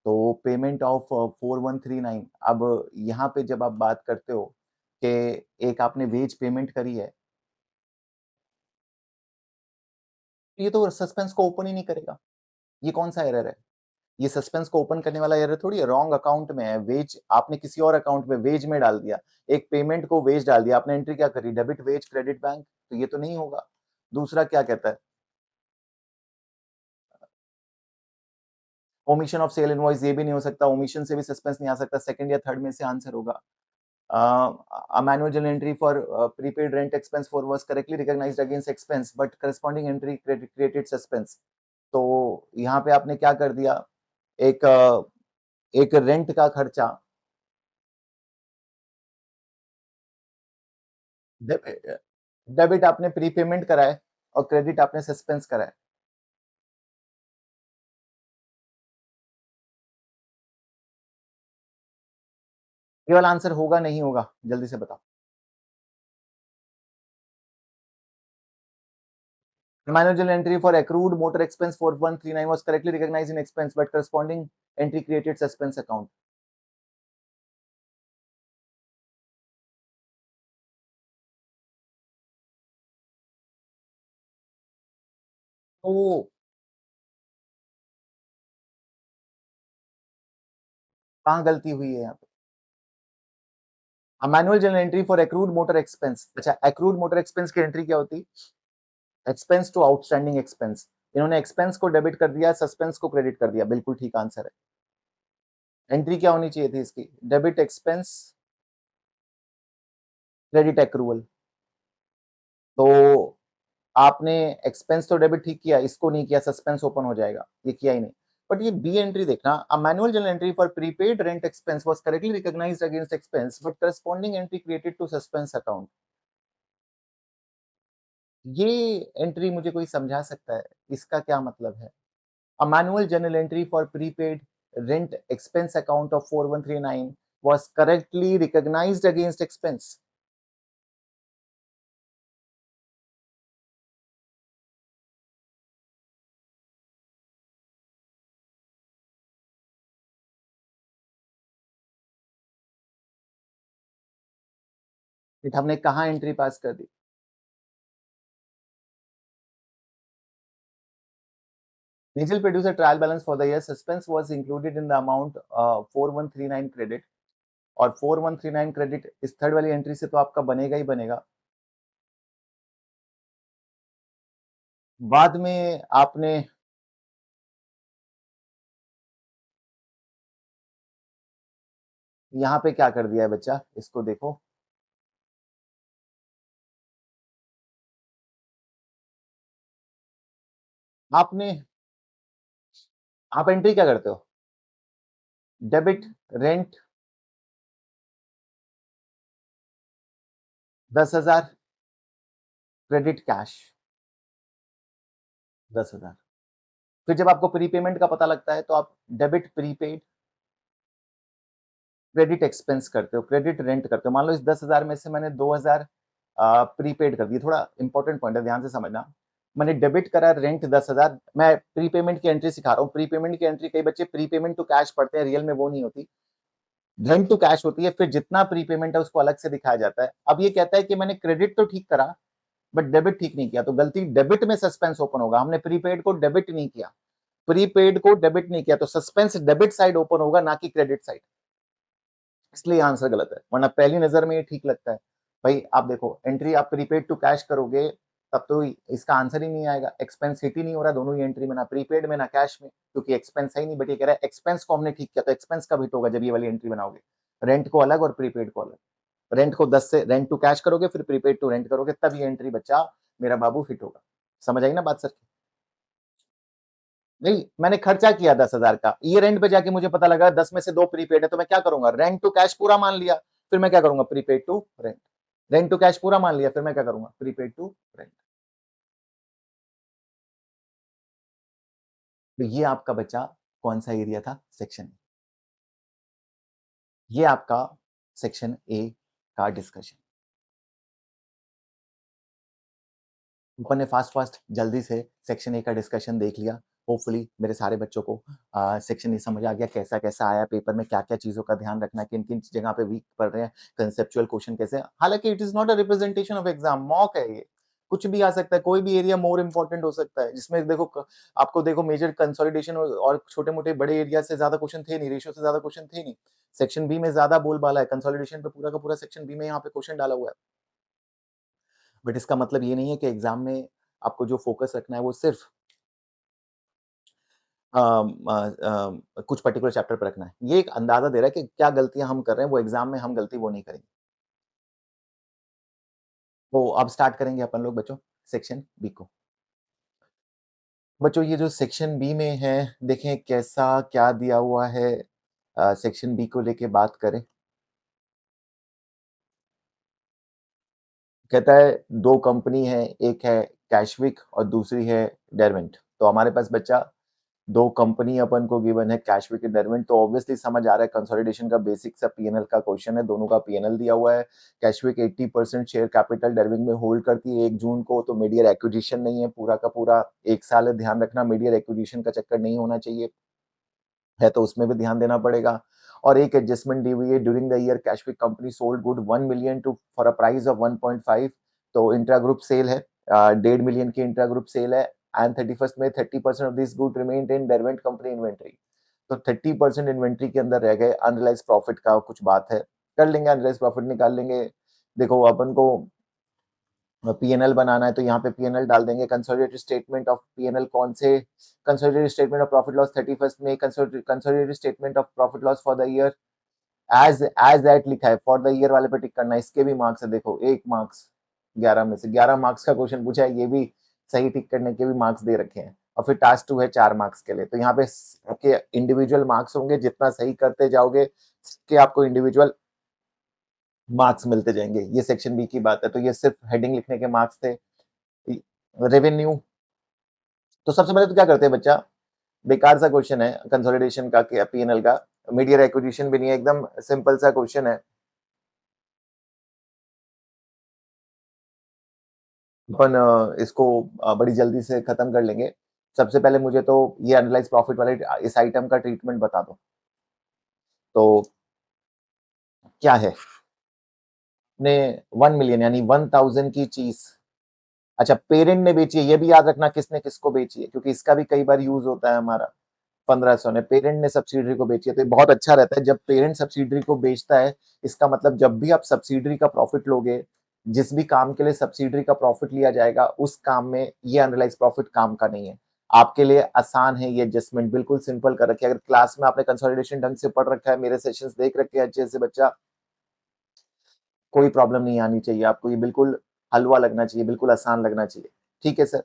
तो पेमेंट ऑफ 4139, अब यहाँ पे जब आप बात करते हो कि एक आपने वेज पेमेंट करी है, ये तो सस्पेंस को ओपन ही नहीं करेगा। ये कौन सा एरर है? ये सस्पेंस को ओपन करने वाला एरर थोड़ी है। रॉन्ग अकाउंट में है, वेज आपने किसी और अकाउंट में वेज में डाल दिया, एक पेमेंट को वेज डाल दिया, आपने एंट्री क्या करी? डेबिट वेज क्रेडिट बैंक, तो ये तो नहीं होगा। दूसरा क्या कहता है? ओमिशन ऑफ सेल इनवॉइस, ये भी नहीं हो सकता। ओमिशन से भी सस्पेंस नहीं आ सकता। सेकंड या थर्ड में से आंसर होगा। A manual journal entry for prepaid rent expense for was correctly recognized against expense, but corresponding entry created suspense. तो यहाँ पे आपने क्या कर दिया? एक एक रेंट का खर्चा डेबिट आपने प्रीपेमेंट कराए और क्रेडिट आपने सस्पेंस कराए। ये वाला आंसर होगा नहीं होगा? जल्दी से बताओ। Manual journal entry for accrued motor expense 4139 was correctly recognized in expense, but corresponding entry created suspense account. तो कहाँ गलती हुई है यहाँ पे? Manual journal entry for accrued motor expense. अच्छा, एक्रूड मोटर एक्सपेंस की एंट्री क्या होती? Expense to outstanding expense. इन्होंने एक्सपेंस को डेबिट कर दिया, सस्पेंस को क्रेडिट कर दिया। बिल्कुल ठीक आंसर है। एंट्री क्या होनी चाहिए थी इसकी? Debit expense credit accrual. तो आपने एक्सपेंस तो डेबिट ठीक किया, इसको नहीं किया, सस्पेंस ओपन हो जाएगा। ये किया ही नहीं। बट ये बी एंट्री देखना, a manual journal entry for prepaid rent expense was correctly recognised against expense, but corresponding entry created to suspense account. ये एंट्री मुझे कोई समझा सकता है, इसका क्या मतलब है? A manual journal entry for prepaid rent expense account of 4139 was correctly recognized against expense. फिर हमने कहाँ एंट्री पास कर दी? Nigel produced a trial balance for the year. Suspense was included in the amount 4139 credit, और 4139 credit इस third वाली entry से तो आपका बनेगा ही बनेगा। बाद में आपने यहाँ पे क्या कर दिया है बच्चा, इसको देखो। आपने आप एंट्री क्या करते हो? Debit rent 10,000, credit cash 10,000। फिर जब आपको प्रीपेमेंट का पता लगता है तो आप डेबिट प्रीपेड क्रेडिट एक्सपेंस करते हो, क्रेडिट रेंट करते हो। मान लो इस 10,000 में से मैंने 2,000 प्रीपेड कर दिए। थोड़ा इंपॉर्टेंट पॉइंट है, ध्यान से समझना। मैंने डेबिट करा रेंट 10,000, मैं प्रीपेमेंट की एंट्री सिखा रहा हूँ। प्रीपेमेंट की एंट्री कई बच्चे प्रीपेमेंट टू कैश पढ़ते हैं, रियल में वो नहीं होती, रेंट टू कैश होती है। फिर जितना प्रीपेमेंट है उसको अलग से दिखाया जाता है। अब ये कहता है कि मैंने क्रेडिट तो ठीक करा बट डेबिट ठीक नहीं किया, तो गलती डेबिट में सस्पेंस ओपन होगा। हमने प्रीपेड को डेबिट नहीं किया, प्रीपेड को डेबिट नहीं किया, तो सस्पेंस डेबिट साइड ओपन होगा, ना कि क्रेडिट साइड। इसलिए आंसर गलत है, वरना पहली नजर में ये ठीक लगता है। भाई आप देखो, एंट्री आप प्रीपेड टू कैश करोगे तब तो इसका आंसर ही नहीं आएगा, एक्सपेंस हिट ही नहीं हो रहा दोनों ही एंट्री में, ना प्रीपेड में ना कैश में, क्योंकि एक्सपेंस है ही नहीं। बट ये कह रहा है एक्सपेंस को हमने ठीक किया, तो एक्सपेंस कब हिट होगा, जब ये वाली एंट्री बनाओगे, रेंट को अलग और प्रीपेड को अलग। रेंट को 10 से रेंट टू कैश करोगे, फिर प्रीपेड टू रेंट करोगे, तब ये एंट्री बच्चा मेरा बाबू हिट होगा। समझ आई ना बात सर? नहीं, मैंने खर्चा किया 10,000 का, ईयर एंड पे जाके मुझे पता लगा 10 में से 2 प्रीपेड है, तो मैं क्या करूंगा, रेंट टू कैश पूरा मान लिया, फिर मैं क्या करूंगा, prepaid to rent. Rent to cash पूरा मान लिया, फिर मैं क्या करूंगा, प्रीपेड टू रेंट। तो ये आपका बच्चा कौन सा एरिया था, सेक्शन। ये आपका सेक्शन ए का डिस्कशन। अपन ने फास्ट फास्ट जल्दी से सेक्शन ए का डिस्कशन देख लिया। होपफुली मेरे सारे बच्चों को सेक्शन ए समझ आ गया, कैसा कैसा आया पेपर में, क्या क्या चीजों का ध्यान रखना है, किन किन जगह पे वीक पढ़ रहे हैं, कंसेप्चुअल क्वेश्चन कैसे। हालांकि it is not a representation of exam, mock है ये, कुछ भी आ सकता है, कोई भी एरिया मोर इंपॉर्टेंट हो सकता है, जिसमें देखो आपको देखो मेजर कंसोलिडेशन और छोटे मोटे बड़े एरिया से ज्यादा क्वेश्चन थे नहीं, रेशियो से ज्यादा क्वेश्चन थे नहीं। सेक्शन बी में ज्यादा बोलबाला है, कंसोलिडेशन पे पूरा का पूरा सेक्शन बी में यहाँ पे क्वेश्चन डाला हुआ है। बट इसका मतलब ये नहीं है कि एग्जाम में आपको जो फोकस रखना है वो सिर्फ कुछ पर्टिकुलर चैप्टर पर रखना है। ये एक अंदाजा दे रहा है कि क्या गलतियां हम कर रहे हैं, वो एग्जाम में हम गलती वो नहीं करेंगे। तो अब स्टार्ट करेंगे अपन लोग बच्चों सेक्शन बी को। बच्चों ये जो सेक्शन बी में है, देखें कैसा क्या दिया हुआ है। सेक्शन बी को लेके बात करें, कहता है दो कंपनी है, एक है कैशविक और दूसरी है डेरवेंट। तो हमारे पास बच्चा दो कंपनी अपन को गिवन है, कैशविक एंड डेरवेंट, तो ऑब्वियसली समझ आ रहा है कंसोलिडेशन का बेसिक सा पीएनएल का क्वेश्चन है, दोनों का पीएनएल दिया हुआ है। कैशविक 80% शेयर कैपिटल डेरविंग में होल्ड करती है 1 जून को, तो मीडियर एक्विजिशन नहीं है, पूरा का पूरा 1 साल है, ध्यान रखना मीडियर एक्विजिशन का चक्कर नहीं होना चाहिए, है तो उसमें भी ध्यान देना पड़ेगा। और एक एडजस्टमेंट दी हुई है, during the year Cashwick company sold good 1 million to for a price of 1.5, तो इंट्रा ग्रुप सेल है, 1.5 मिलियन की इंट्रा ग्रुप सेल है, एंड 31st में 30% of this good remained in Derwent company inventory. तो 30% inventory के अंदर रह गए, अनरियलाइज प्रॉफिट का कुछ बात है, कर लेंगे अनरियलाइज प्रॉफिट निकाल लेंगे। देखो अपन को पीएनएल बनाना है, तो यहाँ पे पीएनएल डाल देंगे, कंसोलिडेटेड स्टेटमेंट ऑफ पीएनएल कौन से, consolidated statement of profit loss 31st में, consolidated statement of profit loss for the year as that लिखा है, फॉर द ईयर वाले पे टिक करना है, इसके भी मार्क्स है, देखो 1 मार्क्स 11 में से 11 मार्क्स का क्वेश्चन पूछा है, ये भी सही टिक करने के भी मार्क्स दे रखे हैं। और फिर टास्क 2 है 4 मार्क्स के लिए, तो यहाँ पे आपके इंडिविजुअल मार्क्स होंगे, जितना सही करते जाओगे के आपको इंडिविजुअल मार्क्स मिलते जाएंगे। ये सेक्शन बी की बात है, तो ये सिर्फ हेडिंग लिखने के मार्क्स थे। रेवेन्यू, तो सबसे पहले तो क्या करते हैं बच्चा, बेकार सा क्वेश्चन है कंसोलिडेशन का पीएनएल का, मीडियर एक्विजिशन भी नहीं है, एकदम सिंपल सा क्वेश्चन है। अपन इसको बड़ी जल्दी से खत्म कर लेंगे। सबसे पहले मुझे तो ये एनालाइज प्रॉफिट वाले इस आइटम का ट्रीटमेंट बता दो, तो क्या है, ने 1 मिलियन यानी 1,000 की चीज, अच्छा पेरेंट ने बेची है, ये भी याद रखना किसने किसको बेची है, क्योंकि इसका भी कई बार यूज होता है हमारा। 1500 ने, पेरेंट ने सब्सिडरी को बेची है, तो बहुत अच्छा रहता है जब पेरेंट सब्सिडरी को बेचता है। इसका मतलब जब भी आप सब्सिडरी का प्रॉफिट लोगे, जिस भी काम के लिए सब्सिडरी का प्रॉफिट लिया जाएगा, उस काम में ये अनरियलाइज प्रॉफिट काम का नहीं है। आपके लिए आसान है ये एडजस्टमेंट, बिल्कुल सिंपल कर रखे, अगर क्लास में आपने कंसोलिडेशन ढंग से पढ़ रखा है, मेरे सेशंस देख रखे हैं अच्छे से बच्चा, कोई प्रॉब्लम नहीं आनी चाहिए आपको, ये बिल्कुल हलवा लगना चाहिए, बिल्कुल आसान लगना चाहिए। ठीक है सर,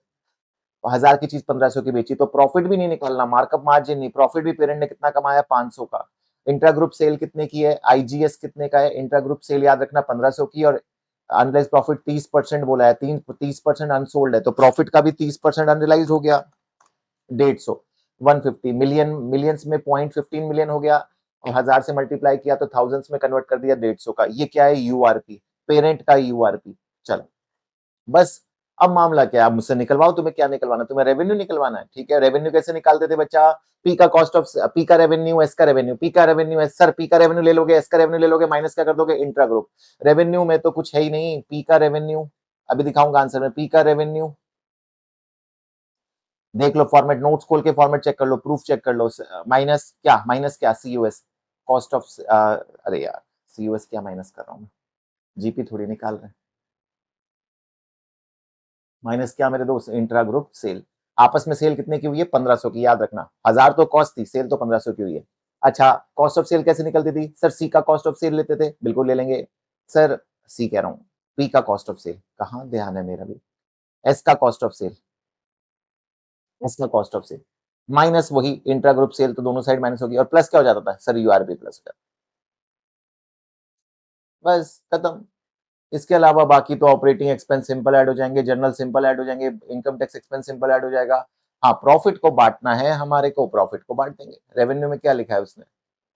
1000 की चीज 1500 की बेची, तो प्रॉफिट भी नहीं निकालना, मार्कअप मार्जिन नहीं, प्रॉफिट भी पेरेंट ने कितना कमाया 500 का। इंट्रा ग्रुप सेल कितने की है, आईजीएस कितने का है, इंट्रा ग्रुप सेल याद रखना 1500 की, और अनरियलाइज प्रॉफिट 30% बोला है, 30% अनसोल्ड है, तो प्रॉफिट का भी 30% अनरियलाइज हो गया, 150, 150 मिलियन, मिलियंस में 0.15 मिलियन हो गया, और 1000 से मल्टीप्लाई किया तो थाउजेंड्स में कन्वर्ट कर दिया 150 का। ये क्या है, यूआरपी, पेरेंट का यूआरपी। चलो बस, अब मामला क्या है, आप मुझसे निकलवाओ, तुम्हें क्या निकलवाना, तुम्हें रेवेन्यू निकलवाना है, ठीक है। रेवेन्यू कैसे निकालते थे बच्चा, पी का कॉस्ट ऑफ, पी का रेवेन्यू, एस का रेवेन्यू, पी का रेवेन्यू एस, सर पी का रेवेन्यू ले लोगे, एस का रेवेन्यू ले लोगे, माइनस क्या कर दोगे, इंट्रा ग्रुप रेवेन्यू में तो कुछ है ही नहीं, पी का रेवेन्यू, अभी दिखाऊंगा आंसर में, पी का रेवेन्यू देख लो, फॉर्मेट नोट्स खोल के फॉर्मेट चेक कर लो, प्रूफ चेक कर लो, माइनस क्या सीयूएस, कॉस्ट ऑफ, अरे यार सीयूएस क्या माइनस कर रहा हूँ मैं, जीपी थोड़ी निकाल रहे हैं। माइनस क्या मेरे दोस्त, इंट्रा ग्रुप सेल। आपस में सेल कितने की हुई है, 1500 की, याद रखना। 1000 तो कॉस्ट थी, सेल तो 1500 की हुई है। अच्छा, कॉस्ट ऑफ सेल कैसे निकलती थी सर, सी का कॉस्ट ऑफ सेल लेते थे, बिल्कुल ले लेंगे सर। सी कह रहा हूँ, पी का कॉस्ट ऑफ सेल, कहाँ ध्यान है मेरा भी, एस का कॉस्ट ऑफ सेल, एस का कॉस्ट ऑफ सेल माइनस वही इंट्रा ग्रुप सेल, तो दोनों साइड माइनस होगी, और प्लस क्या हो जाता था सर, यूआरपी प्लस का, बस खत्म। इसके अलावा बाकी तो ऑपरेटिंग एक्सपेंस सिंपल ऐड हो जाएंगे, जनरल सिंपल ऐड हो जाएंगे, income tax expense simple add हो जाएगा। हाँ, प्रॉफिट को बांटना है हमारे को, प्रॉफिट को बांट देंगे। रेवेन्यू में क्या लिखा है उसने,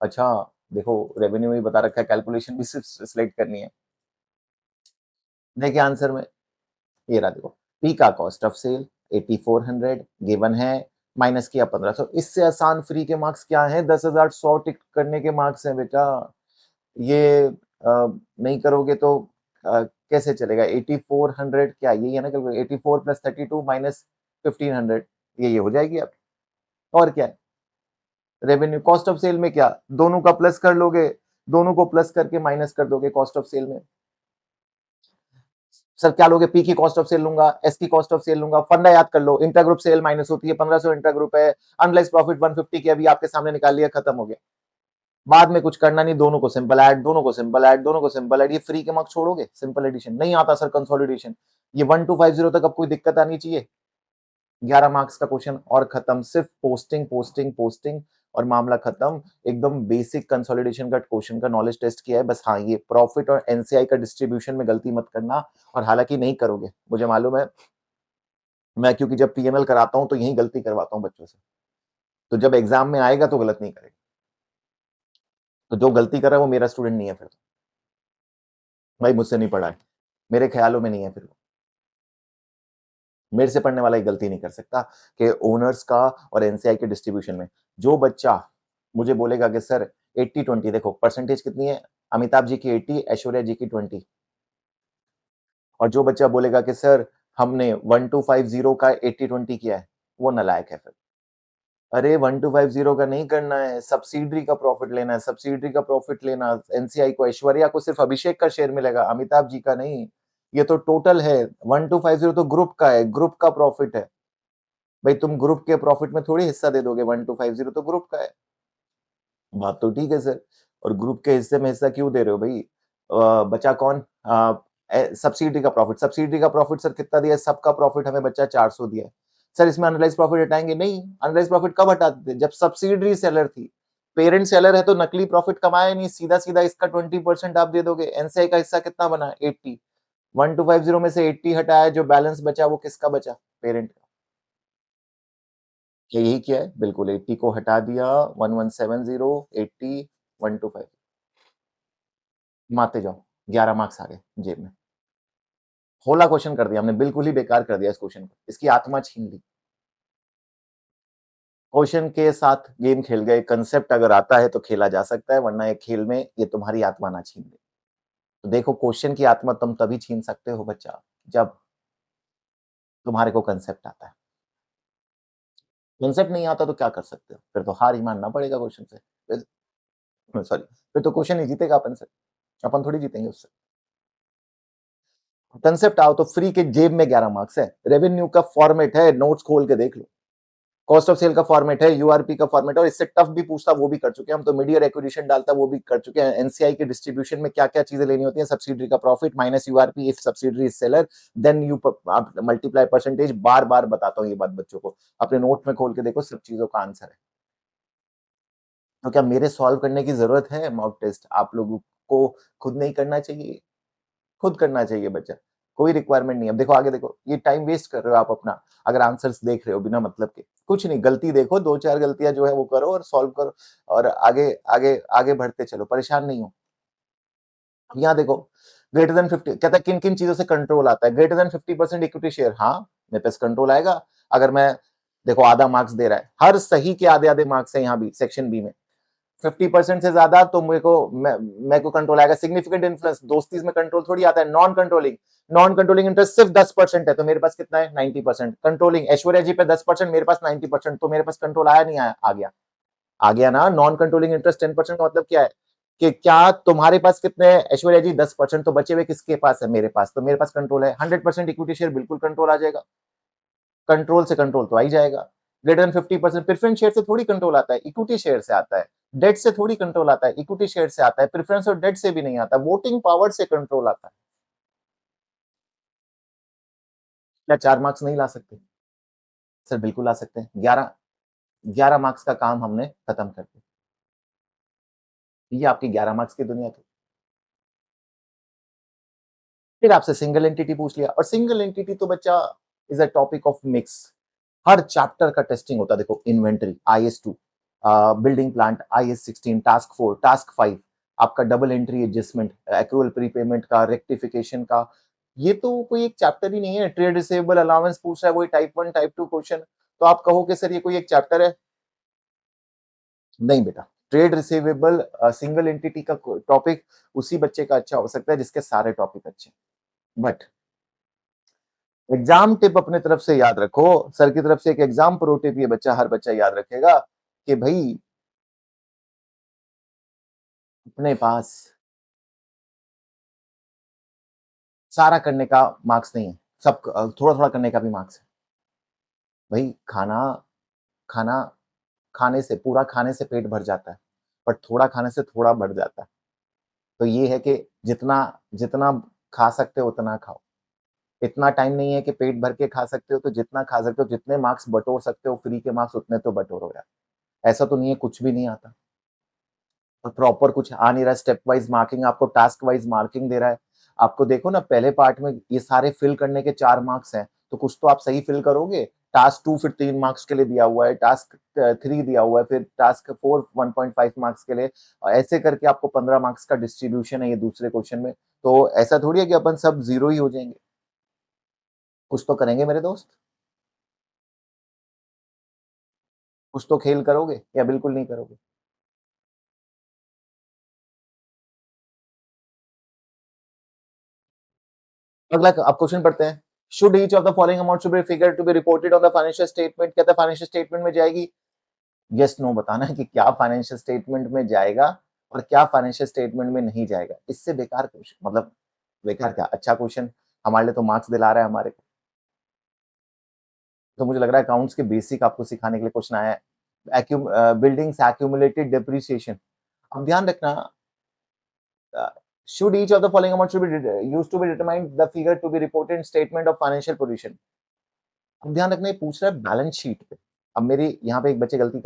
अच्छा देखो रेवेन्यू में बता रखा है, कैलकुलेशन भी सिर्फ सिलेक्ट करनी है। देखिए आंसर में ये रहा, देखो पी का कॉस्ट ऑफ सेल 8400 गिवन है, माइनस किया 1500। इससे आसान फ्री के मार्क्स क्या है, 10,100 टिक करने के मार्क्स हैं बेटा। ये नहीं करोगे तो कैसे चलेगा, 8400 क्या यही है ना, 84 प्लस 32 माइनस 1500, ये हो जाएगी आप। और क्या है, रेवेन्यू कॉस्ट ऑफ सेल में क्या, दोनों का प्लस कर लोगे, दोनों को प्लस करके माइनस कर दोगे कॉस्ट ऑफ सेल में। सर क्या लोगे, पी की कॉस्ट ऑफ सेल लूंगा, एस की कॉस्ट ऑफ सेल लूंगा, फंडा याद कर लो, इंटर ग्रुप सेल माइनस होती है, 1500 इंटर ग्रुप है, अनलाइज प्रॉफिट 150 की अभी आपके सामने निकाल लिया, खत्म हो गया। बाद में कुछ करना नहीं, दोनों को सिंपल ऐड, दोनों को सिंपल ऐड, दोनों को सिंपल ऐड। ये फ्री के मार्क्स छोड़ोगे, सिंपल एडिशन नहीं आता सर, कंसोलिडेशन। ये 1250 तक अब कोई दिक्कत आनी चाहिए। 11 मार्क्स का क्वेश्चन और खत्म, सिर्फ पोस्टिंग पोस्टिंग पोस्टिंग और मामला खत्म। एकदम बेसिक कंसोलिडेशन का क्वेश्चन का नॉलेज टेस्ट किया है बस। हाँ, ये प्रॉफिट और एनसीआई का डिस्ट्रीब्यूशन में गलती मत करना, और हालांकि नहीं करोगे मुझे मालूम है, मैं क्योंकि जब पीएमएल कराता हूं तो यही गलती करवाता हूं बच्चों से, तो जब एग्जाम में आएगा तो गलत नहीं करेगा। तो जो गलती कर रहा है वो मेरा स्टूडेंट नहीं है फिर, भाई मुझसे नहीं पढ़ा है, मेरे ख्यालों में नहीं है, फिर मेरे से पढ़ने वाला एक गलती नहीं कर सकता कि ओनर्स का और एनसीआई के डिस्ट्रीब्यूशन में जो बच्चा मुझे बोलेगा कि सर 80-20, देखो परसेंटेज कितनी है, अमिताभ जी की 80, ऐश्वर्या जी की 20, और जो बच्चा बोलेगा कि सर हमने 1250 का 80-20 किया है, वो नालायक है फिर। अरे 1250 का नहीं करना है, सब्सिडरी का प्रॉफिट लेना है, सब्सिडरी का प्रॉफिट लेना, एनसीआई को, ऐश्वर्या को सिर्फ अभिषेक का शेयर मिलेगा, अमिताभ जी का नहीं। ये तो टोटल है, 1250 तो ग्रुप का है, ग्रुप का प्रॉफिट है भाई, तुम ग्रुप के प्रॉफिट में थोड़ी हिस्सा दे दोगे, 1250 तो ग्रुप का है। बात तो ठीक है सर, और ग्रुप के हिस्से में हिस्सा क्यों दे रहे हो भाई, बचा कौन, सब्सिडी का प्रॉफिट, सब्सिडी का प्रॉफिट सर कितना दिया है, सबका प्रॉफिट हमें बच्चा 400 दिया है। सर इसमें अनलाइज प्रॉफिट हटाएंगे, नहीं, अनलाइज प्रॉफिट कब हटाते थे, जब सब्सिडरी सेलर थी, पेरेंट सेलर है तो नकली प्रॉफिट कमाया नहीं, सीधा सीधा इसका 20% आप दे दोगे। एनसीआई का हिस्सा कितना बना, 80, 1250 में से 80 हटाया, जो बैलेंस बचा वो किसका बचा, पेरेंट का। क्या यही किया है, बिल्कुल 80 को हटा दिया, 1170, 80, 125, मारते जाओ, 11 मार्क्स आ गए जेब में। होला क्वेश्चन कर दिया हमने, बिल्कुल ही बेकार कर दिया इस क्वेश्चन को, इसकी आत्मा छीन ली। क्वेश्चन के साथ गेम खेल गए, कंसेप्ट अगर आता है तो खेला जा सकता है, वरना एक खेल में ये तुम्हारी आत्मा ना छीन ले। तो देखो क्वेश्चन की आत्मा तुम तभी छीन सकते हो बच्चा, जब तुम्हारे को कंसेप्ट आता है। कंसेप्ट नहीं आता तो क्या कर सकते हो, फिर तो हार ही मानना पड़ेगा क्वेश्चन से, सॉरी, फिर तो क्वेश्चन ही जीतेगा अपन से, अपन थोड़ी जीतेंगे उससे। कंसेप्ट आओ तो फ्री के जेब में 11 मार्क्स है, रेवेन्यू का फॉर्मेट है, नोट्स खोल के देख लो, कॉस्ट ऑफ सेल का फॉर्मेट है, यूआरपी का फॉर्मेट है, और इससे टफ भी पूछता वो भी कर चुके हैं हम तो, मीडियर एक्विजिशन डालता वो भी कर चुके हैं, एनसीआई के डिस्ट्रीब्यूशन में क्या क्या चीजें लेनी होती है, सब्सिडरी का profit minus URP if subsidiary is seller, then you multiply percentage, बार बार बताता हूँ ये बात बच्चों को, अपने नोट में खोल के देखो, सब चीजों का आंसर है। तो क्या मेरे सॉल्व करने की जरूरत है मॉक टेस्ट, आप लोगों को खुद नहीं करना चाहिए, खुद करना चाहिए बच्चा, कोई रिक्वायरमेंट नहीं है। अब देखो आगे, देखो ये टाइम वेस्ट कर रहे हो आप अपना, अगर आंसर्स देख रहे हो बिना मतलब के, कुछ नहीं, गलती देखो, 2-4 गलतियां जो है वो करो और सॉल्व करो, और आगे आगे आगे बढ़ते चलो, परेशान नहीं हो। यहाँ देखो, ग्रेटर देन 50 कहता है किन किन चीजों से कंट्रोल आता है, ग्रेटर देन 50% इक्विटी शेयर, हाँ मेरे पास कंट्रोल आएगा, अगर मैं, देखो आधा मार्क्स दे रहा है, हर सही के आधे आधे मार्क्स है यहाँ भी सेक्शन बी में, 50% से ज्यादा तो मेरे को कंट्रोल आएगा, सिग्निफिकेंट इन्फ्लुएंस, दोस्ती में कंट्रोल थोड़ी आता है, नॉन कंट्रोलिंग इंटरेस्ट सिर्फ 10% है, तो मेरे पास कितना है 90%, कंट्रोलिंग ऐश्वर्या जी पे 10%, मेरे पास 90%, तो मेरे पास कंट्रोल आया नहीं आया, आ गया, आ गया ना, नॉन कंट्रोलिंग इंटरेस्ट 10% का मतलब क्या है, कि क्या तुम्हारे पास कितने है? ऐश्वर्या जी 10% तो बचे हुए किसके पास है? मेरे पास। तो मेरे पास कंट्रोल है। 100% इक्विटी शेयर बिल्कुल कंट्रोल आ जाएगा। कंट्रोल से कंट्रोल तो आ ही जाएगा। ग्रेटर देन 50% प्रेफरेंस शेयर से थोड़ी कंट्रोल आता है, इक्विटी शेयर से आता है। डेट से थोड़ी कंट्रोल आता है, इक्विटी शेयर से आता है। प्रेफरेंस और डेट से भी नहीं आता, वोटिंग पावर से कंट्रोल आता है। क्या 4 मार्क्स नहीं ला सकते? सर बिल्कुल आ सकते हैं। 11 मार्क्स का काम हमने खत्म कर दिया। ये आपकी 11 मार्क्स की दुनिया थी। फिर आपसे सिंगल एंटिटी पूछ लिया, और सिंगल एंटिटी तो बच्चा is a topic of mix. Her chapter का टेस्टिंग होता है। देखो inventory IS2, building plant IS16, task 4, task 5, आपका double entry adjustment, accrual prepayment का, रेक्टिफिकेशन का। ये तो कोई एक चैप्टर ही नहीं है। ट्रेड रिसीवेबल अलाउंस पूछ रहा है, वही टाइप 1 टाइप 2 क्वेश्चन। तो आप कहो कि सर ये कोई एक चैप्टर है? नहीं बेटा। ट्रेड रिसीवेबल सिंगल एंटिटी का टॉपिक उसी बच्चे का अच्छा हो सकता है जिसके सारे टॉपिक अच्छे। बट एग्जाम टिप अपने तरफ से याद रखो। सर की तरफ से एक एग्जाम प्रो टिप ये बच्चा, हर बच्चा याद रखेगा कि भाई अपने पास सारा करने का मार्क्स नहीं है, सब थोड़ा थोड़ा करने का भी मार्क्स है। भाई खाना खाना खाने से, पूरा खाने से पेट भर जाता है, पर थोड़ा खाने से थोड़ा बढ़ जाता है। तो ये है कि जितना जितना खा सकते हो उतना खाओ। इतना टाइम नहीं है कि पेट भर के खा सकते हो, तो जितना खा सकते हो, जितने मार्क्स बटोर सकते हो फ्री के मार्क्स उतने तो बटोरो यार। ऐसा तो नहीं है कुछ भी नहीं आता, और प्रॉपर कुछ आ नहीं रहा। स्टेप वाइज मार्किंग, आपको टास्क वाइज मार्किंग दे रहा है। आपको देखो ना, पहले पार्ट में ये सारे फिल करने के 4 मार्क्स हैं, तो कुछ तो आप सही फिल करोगे। टास्क 2 फिर 3 मार्क्स के लिए दिया हुआ है, टास्क 3 दिया हुआ है, फिर टास्क 4 1.5 मार्क्स के लिए। ऐसे करके आपको 15 मार्क्स का डिस्ट्रीब्यूशन है ये दूसरे क्वेश्चन में। तो ऐसा थोड़ी है कि अपन सब जीरो ही हो जाएंगे। कुछ तो करेंगे मेरे दोस्त। कुछ तो खेल करोगे या बिल्कुल नहीं करोगे? अगला अब क्वेश्चन पढ़ते हैं। Should each of the following amount should be figure to be reported on the financial statement? कहता है फाइनेंशियल स्टेटमेंट में जाएगी। यस नो बताना है कि क्या फाइनेंशियल स्टेटमेंट में जाएगा और क्या फाइनेंशियल स्टेटमेंट में नहीं जाएगा। इससे बेकार क्वेश्चन, मतलब बेकार क्या, अच्छा क्वेश्चन हमारे लिए तो मार्क्स दिला रहा है हमारे को। तो मुझे लग रहा है अकाउंट्स के बेसिक आपको सिखाने के लिए क्वेश्चन आया है। Buildings accumulated depreciation. अब ध्यान रखना, should each of the following amount should be used to be determined the figure to be reported in statement of financial position? अब ध्यान रखना, ये पूछ रहा है बैलेंस शीट पे। अब मेरी यहाँ पे एक बच्चे गलती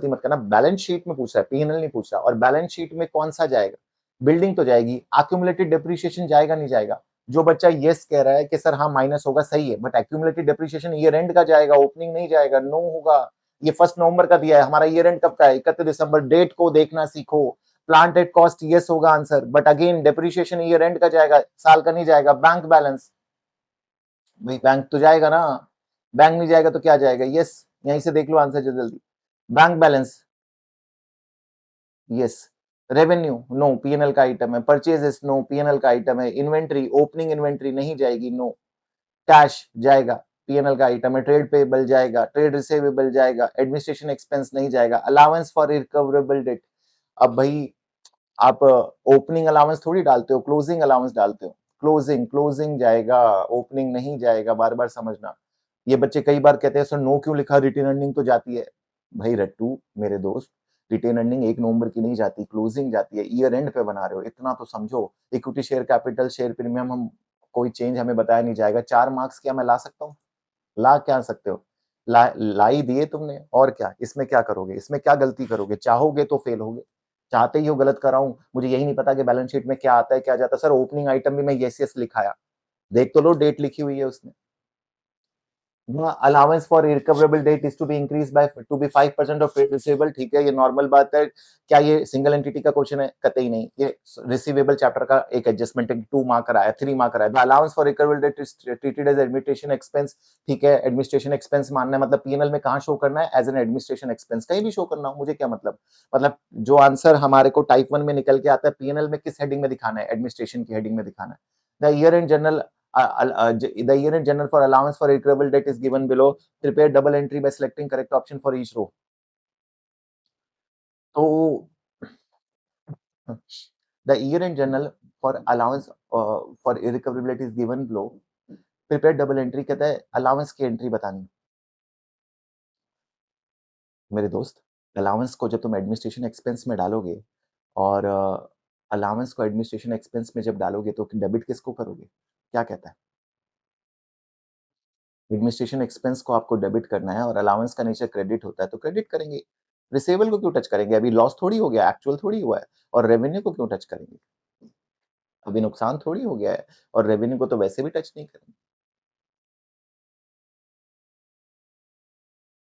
मत करना। बैलेंस शीट में पूछ रहा है, P&L नहीं पूछ रहा। और बैलेंस शीट में कौन सा जाएगा? बिल्डिंग तो जाएगी, एक्यूमुलेटेड डेप्रिसिएशन जाएगा नहीं जाएगा? जो बच्चा यस कह रहा है कि सर हाँ माइनस होगा, सही है, but accumulated depreciation year and का जाएगा, ओपनिंग नहीं जाएगा। नो होगा। ये 1 नवंबर का दिया है, हमारा ईयर एंड कब का है? 31 दिसंबर। डेट को देखना सीखो। प्लांट एट कॉस्ट यस होगा answer, but again depreciation year and का जाएगा, साल का नहीं जाएगा। बैंक बैलेंस, भाई बैंक तो जाएगा ना। बैंक नहीं जाएगा तो क्या जाएगा? यस। यहीं से देख लो आंसर जल्दी। Bank balance yes. Revenue no, P&L का आइटम है। परचेजेस नो, P&L का आइटम है। इन्वेंट्री, ओपनिंग इन्वेंट्री नहीं जाएगी, नो। कैश जाएगा, P&L का आइटम है। ट्रेड पेबल जाएगा, ट्रेड रिसीवेबल जाएगा, एडमिनिस्ट्रेशन एक्सपेंस नहीं जाएगा। अलाउंस फॉर रिकवरेबल डेट, अब भाई आप ओपनिंग अलाउंस थोड़ी डालते हो, क्लोजिंग अलाउंस डालते हो। क्लोजिंग क्लोजिंग जाएगा, ओपनिंग नहीं जाएगा। बार बार समझना। ये बच्चे कई बार कहते हैं सर नो क्यों लिखा, रिटेन अर्निंग तो जाती है। भाई रट्टू मेरे दोस्त, रिटेन अर्निंग 1 नवंबर की नहीं जाती, क्लोजिंग जाती है। ईयर एंड पे बना रहे हो, इतना तो समझो। Equity share capital, share premium, हम कोई चेंज हमें बताया नहीं जाएगा। 4 मार्क्स क्या मैं ला सकता हूँ? ला क्या सकते हो? ला ही दिए तुमने, और क्या? इसमें क्या करोगे? इसमें क्या गलती करोगे? चाहोगे तो फेल होगे, चाहते ही हो गलत कराऊं। मुझे यही नहीं पता कि बैलेंस शीट में क्या आता है क्या जाता है। सर ओपनिंग आइटम भी मैं यस यस लिखाया, देख तो लो डेट लिखी हुई है उसने। Allowance for recoverable debt is to be increase by to be 5% of receivable. ठीक है, ये नॉर्मल बात है। क्या ये सिंगल एंटिटी का क्वेश्चन है? कतई नहीं। ये रिसीवेबल चैप्टर का एक एडजस्टमेंट 2 मार्क कराया, 3 मार्क कराया। The allowance for recoverable debt is treated as administration expense. ठीक है, एडमिनिस्ट्रेशन एक्सपेंस मानना है, मतलब P&L में कहाँ शो करना है? एज एन एडमिनिस्ट्रेशन एक्सपेंस, कहीं भी शो करना हो, मुझे क्या मतलब जो आंसर हमारे को टाइप 1 में निकल के आता है, P&L में किस हेडिंग में दिखाना है? एडमिनिस्ट्रेशन की हेडिंग में दिखाना है। The year end general the year in general for allowance for recoverable debt is given below. Prepare double entry by selecting correct option for each row. तो the year in general for allowance for irrecoverability is given below, prepare double entry कहता है allowance की entry बतानी। मेरे दोस्त, allowance को जब तुम एडमिनिस्ट्रेशन एक्सपेंस में डालोगे और अलाउंस को एडमिनिस्ट्रेशन एक्सपेंस में जब डालोगे तो डेबिट किसको करोगे? क्या कहता है? एडमिनिस्ट्रेशन एक्सपेंस को आपको डेबिट करना है और अलाउंस का नेचर क्रेडिट होता है तो क्रेडिट करेंगे। रिसीवेबल को क्यों टच करेंगे? अभी लॉस थोड़ी हो गया, एक्चुअल थोड़ी हुआ है। और रेवेन्यू को क्यों टच करेंगे? अभी नुकसान थोड़ी हो गया है और रेवेन्यू को तो वैसे भी टच नहीं करेंगे।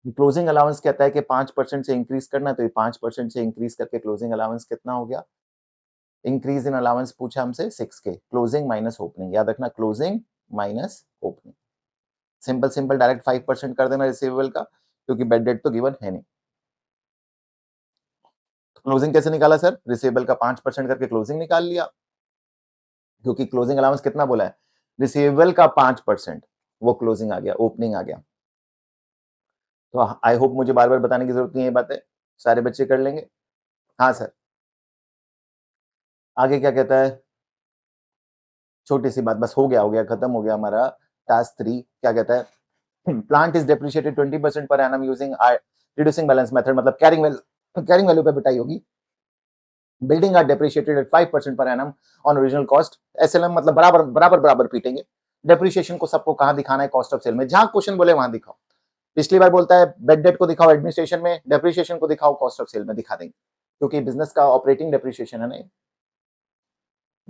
क्लोजिंग अलाउंस कहता है कि 5% से इंक्रीज करना है तो ये 5% से इंक्रीज करके क्लोजिंग अलाउंस कितना हो गया? इंक्रीज इन अलाउंस पूछा हमसे 6K, क्लोजिंग माइनस ओपनिंग, याद रखना closing minus opening. Simple simple direct 5% कर देना रिसीवेबल का, क्योंकि बेड डेट तो गिवन है नहीं। क्लोजिंग कैसे निकाला सर? रिसीवेबल का 5% करके क्लोजिंग निकाल लिया, क्योंकि क्लोजिंग अलाउंस कितना बोला है? रिसीवेबल का 5%, वो क्लोजिंग आ गया, ओपनिंग आ गया। तो आई होप मुझे बार बार बताने की जरूरत नहीं है, ये बातें सारे बच्चे कर लेंगे। हाँ सर, आगे क्या कहता है? छोटी सी बात, बस हो गया खत्म हो गया हमारा टास्क 3। क्या कहता है? Plant is depreciated 20% per annum using reducing balance method, मतलब कैरिंग वैल्यू पे बिटाई होगी। Building are depreciated at 5% per annum on original cost. SLM मतलब बराबर बराबर बराबर पीटेंगे। डेप्रिशिएशन को सबको कहां दिखाना है? कॉस्ट ऑफ सेल में। जहां क्वेश्चन बोले वहां दिखाओ। पिछली बार बोलता है बेड डेट को दिखाओ एडमिनिस्ट्रेशन में, डेप्रिशिएशन को दिखाओ कॉस्ट ऑफ सेल में, दिखा देंगे, क्योंकि बिजनेस का ऑपरेटिंग डेप्रिशिएशन है ना।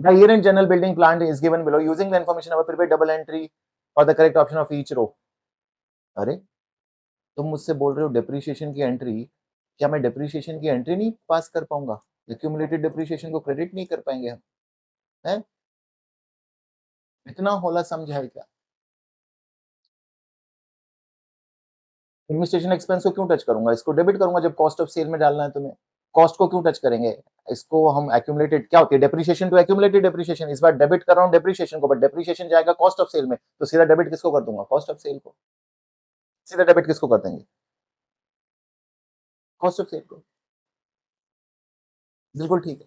The year end general building plan is given below using the information of prepare double entry और the correct option of each row. अरे, तुम मुझसे बोल रहे हो डेप्रिशिएशन की एंट्री, क्या मैं डेप्रिशिएशन की एंट्री नहीं पास कर पाऊंगा? एक्यूमुलेटेड डेप्रिशिएशन को क्रेडिट नहीं कर पाएंगे हम? हैं? इतना होला समझा है क्या? एडमिनिस्ट्रेशन एक्सपेंस को क्यों टच करूंगा? इसको डेबिट करूंगा जब कॉस्ट ऑफ सेल में डालना है तुम्हें। कॉस्ट को क्यों टच करेंगे? इसको हम एक्यूमुलेटेड क्या होती है? Depreciation to accumulated depreciation. इस बार डेबिट कर रहा हूं डेप्रिशिएशन को, बट डेप्रिशिएशन जाएगा कॉस्ट ऑफ सेल में, तो सीधा डेबिट किसको कर दूंगा? कॉस्ट ऑफ सेल को। सीधा डेबिट किसको कर देंगे? कॉस्ट ऑफ सेल को। बिल्कुल ठीक है।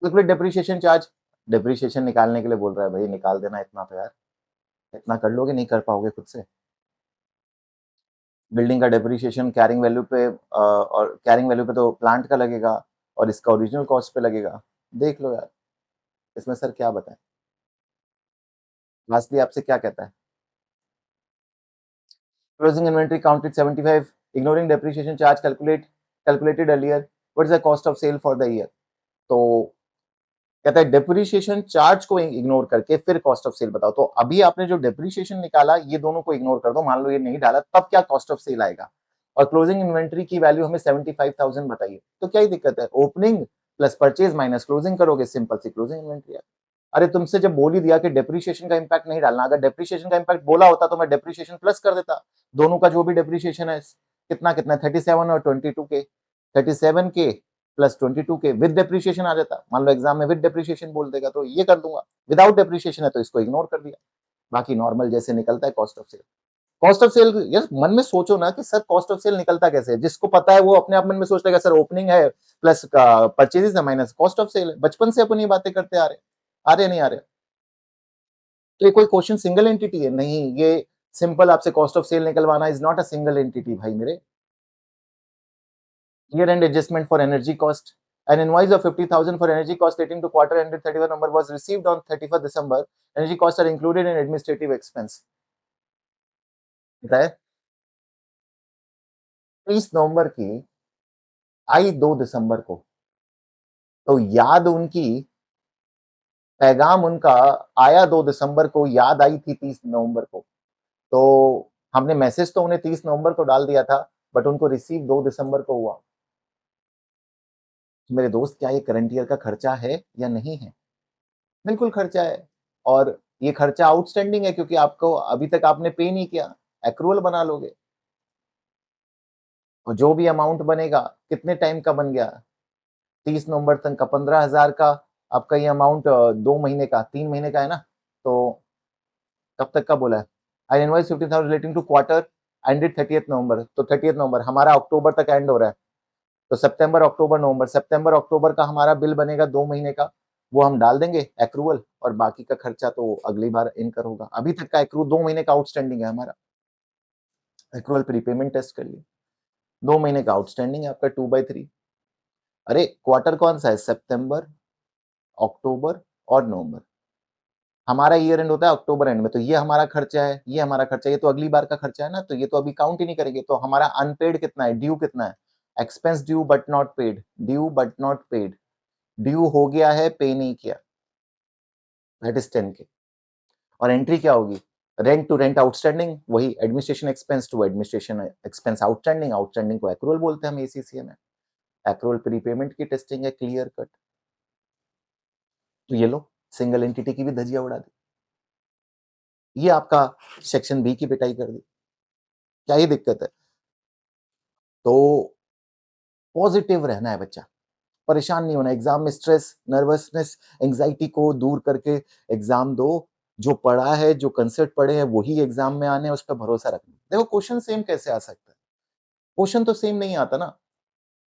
तो फिर डेप्रिशिएशन चार्ज, डेप्रिशिएशन निकालने के लिए बोल रहा है, भाई निकाल देना इतना तो यार। इतना कर लोगे? नहीं कर पाओगे खुद से। बिल्डिंग का डेप्रिशिएशन कैरिंग वैल्यू पे और कैरिंग वैल्यू पे तो प्लांट का लगेगा और इसका ओरिजिनल कॉस्ट पे लगेगा। देख लो यार, इसमें सर क्या बताएं। लास्टली आपसे क्या कहता है? Closing inventory counted 75, ignoring depreciation charge calculated earlier, what is the cost of sale for the year? तो कहता है डेप्रिशिएशन चार्ज को इग्नोर करके फिर कॉस्ट ऑफ सेल बताओ। तो अभी आपने जो डेप्रिशिएशन निकाला ये दोनों को इग्नोर कर दो, मान लो ये नहीं डाला, तब क्या कॉस्ट ऑफ सेल आएगा? और क्लोजिंग इन्वेंटरी की वैल्यू हमें 75,000 बताइए, तो क्या ही दिक्कत है? Opening plus purchase minus closing करोगे, सिंपल सी क्लोजिंग इन्वेंटरी। अरे तुमसे जब बोल ही दिया कि डेप्रिशिएशन का इंपैक्ट नहीं डालना, अगर डेप्रिशिएशन का इंपैक्ट बोला होता तो मैं डेप्रिशिएशन प्लस कर देता। दोनों का जो भी डेप्रिशिएशन है, कितना कितना 37 और 22K, 37K plus 22K with depreciation आ जाता। मान लो एग्जाम में विद डेप्रिशिएशन बोल देगा तो ये कर दूंगा, विदाउट डेप्रिशिएशन है तो इसको इग्नोर कर दिया। बाकी नॉर्मल जैसे निकलता है cost of sale. Cost of sale, yes मन में सोचो ना कि सर कॉस्ट ऑफ सेल निकलता कैसे है? जिसको पता है वो अपने आप मन में सोच लेगा सर ओपनिंग है प्लस परचेजेस है माइनस कॉस्ट ऑफ सेल है। बचपन से अपन ये बातें करते आ रहे नहीं आ रहे? तो ये कोई क्वेश्चन सिंगल एंटिटी है? नहीं, ये सिंपल आपसे कॉस्ट ऑफ सेल निकलवाना is not a single entity भाई मेरे। Year end adjustment for energy cost. An invoice of 50,000 for energy cost relating to quarter ended 31 November was received on 31st December. Energy costs are included in administrative expense. बताए 30 नवंबर की आई 2 दिसंबर को, तो याद उनकी, पैगाम उनका आया 2 दिसंबर को, याद आई थी 30 नवंबर को। तो हमने मैसेज तो उन्हें 30 नवंबर को डाल दिया था, बट उनको रिसीव 2 दिसंबर को हुआ। तो मेरे दोस्त, क्या ये करंट ईयर का खर्चा है या नहीं है? बिल्कुल खर्चा है। और ये खर्चा आउटस्टैंडिंग है क्योंकि आपको अभी तक आपने पे नहीं किया। एक्रूअल बना लोगे और जो भी अमाउंट बनेगा, कितने टाइम का बन गया? 30 नवंबर तक का 15,000 का आपका ये अमाउंट 2 महीने का, 3 महीने का है ना। तो कब तक का बोला है? I invoice 50,000 relating to quarter ended 30th November, तो 30th नवंबर हमारा अक्टूबर तक एंड हो रहा है। तो सितंबर, अक्टूबर, नवंबर, सितंबर, अक्टूबर का हमारा बिल बनेगा 2 महीने का, वो हम डाल देंगे एक्रूवल, और बाकी का खर्चा तो अगली बार इनकर होगा। अभी तक का एक्रू 2 महीने का आउटस्टैंडिंग है हमारा। एक्रूवल प्रीपेमेंट टेस्ट करिए, 2 महीने का आउटस्टैंडिंग है आपका 2/3। अरे क्वार्टर कौन सा है? सितंबर, अक्टूबर और नवंबर। हमारा ईयर एंड होता है अक्टूबर एंड में, तो ये हमारा खर्चा है, ये हमारा खर्चा है, ये तो अगली बार का खर्चा है ना, तो ये तो अभी काउंट ही नहीं करेंगे। तो हमारा अनपेड कितना है, ड्यू कितना है? Expense due but not paid, due but not paid, due हो गया है, पे नहीं किया, दैट इज 10K। और एंट्री क्या होगी? रेंट टू रेंट आउटस्टैंडिंग, वही administration expense to administration expense outstanding, outstanding को एक्रूवल बोलते हैं हम एसीसीए में। एक्रूवल प्रीपेमेंट की टेस्टिंग है, क्लियर कट। तो ये लो, सिंगल एंटिटी की भी धजिया उड़ा दी, ये आपका सेक्शन बी की पिटाई कर दी। क्या ही दिक्कत है? तो पॉजिटिव रहना है बच्चा, परेशान नहीं होना। एग्जाम में स्ट्रेस, नर्वसनेस, एंजाइटी को दूर करके एग्जाम दो। जो पढ़ा है, जो कंसेप्ट पढ़े हैं, वही एग्जाम में आने, उस पर भरोसा रखना। देखो क्वेश्चन सेम कैसे आ सकता है? क्वेश्चन तो सेम नहीं आता ना,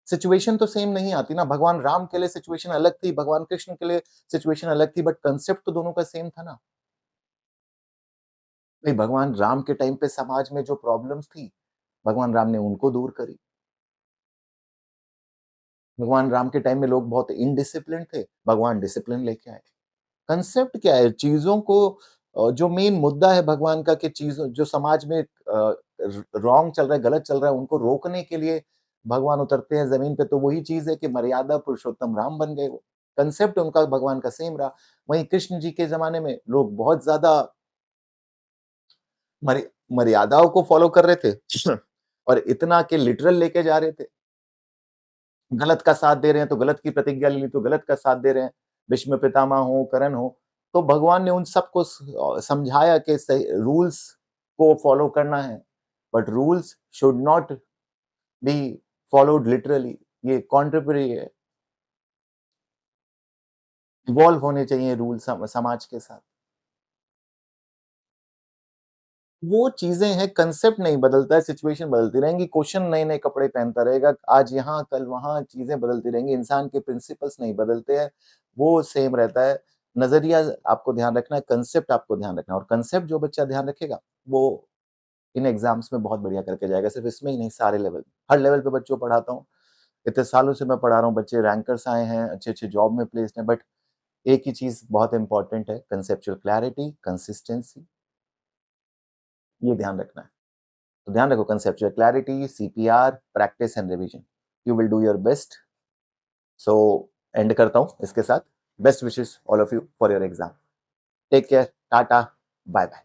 सिचुएशन तो सेम नहीं आती ना। भगवान राम के लिए सिचुएशन अलग थी, भगवान कृष्ण के लिए सिचुएशन अलग थी, बट कंसेप्ट तो दोनों का सेम था ना। भाई भगवान राम के टाइम पे समाज में जो प्रॉब्लम्स थी, भगवान राम ने उनको दूर करी। भगवान राम के टाइम में लोग बहुत इनडिसिप्लिन थे, भगवान डिसिप्लिन लेके आए। कंसेप्ट क्या है? चीजों को जो मेन मुद्दा है भगवान का, कि चीजों जो समाज में रॉन्ग चल रहा है, गलत चल रहा है, उनको रोकने के लिए भगवान उतरते हैं जमीन पे। तो वही चीज है कि मर्यादा पुरुषोत्तम राम बन गए वो। कंसेप्ट उनका भगवान का सेम रहा। वहीं कृष्ण जी के जमाने में लोग बहुत ज्यादा मर्यादाओं को फॉलो कर रहे थे और इतना के लिटरल लेके जा रहे थे। गलत का साथ दे रहे हैं तो गलत की प्रतिज्ञा ले ली, तो गलत का साथ दे रहे हैं। भीष्म पितामह हो, कर्ण हो, तो भगवान ने उन सबको समझाया कि रूल्स को फॉलो करना है, but rules should not be followed literally. ये कॉन्ट्ररी है, इवॉल्व होने चाहिए रूल समाज के साथ। वो चीजें हैं, कंसेप्ट नहीं बदलता है, सिचुएशन बदलती रहेंगी, क्वेश्चन नए नए कपड़े पहनता रहेगा, आज यहाँ कल वहां, चीजें बदलती रहेंगी। इंसान के प्रिंसिपल्स नहीं बदलते हैं, वो सेम रहता है। नजरिया आपको ध्यान रखना है, कंसेप्ट आपको ध्यान रखना है, और कंसेप्ट जो बच्चा ध्यान रखेगा वो इन एग्जाम्स में बहुत बढ़िया करके जाएगा। सिर्फ इसमें ही नहीं, सारे लेवल, हर लेवल पे बच्चों को पढ़ाता हूँ। इतने सालों से मैं पढ़ा रहा हूँ, बच्चे रैंकर्स आए हैं, अच्छे अच्छे जॉब में प्लेस्ड हैं, बट एक ही चीज बहुत इंपॉर्टेंट है, कंसेप्चुअल क्लैरिटी, कंसिस्टेंसी, ये ध्यान रखना है। तो ध्यान रखो, conceptual clarity, CPR, practice and revision, you will do your best. So end करता हूँ इसके साथ। Best wishes all of you for your exam. Take care, tata, bye bye.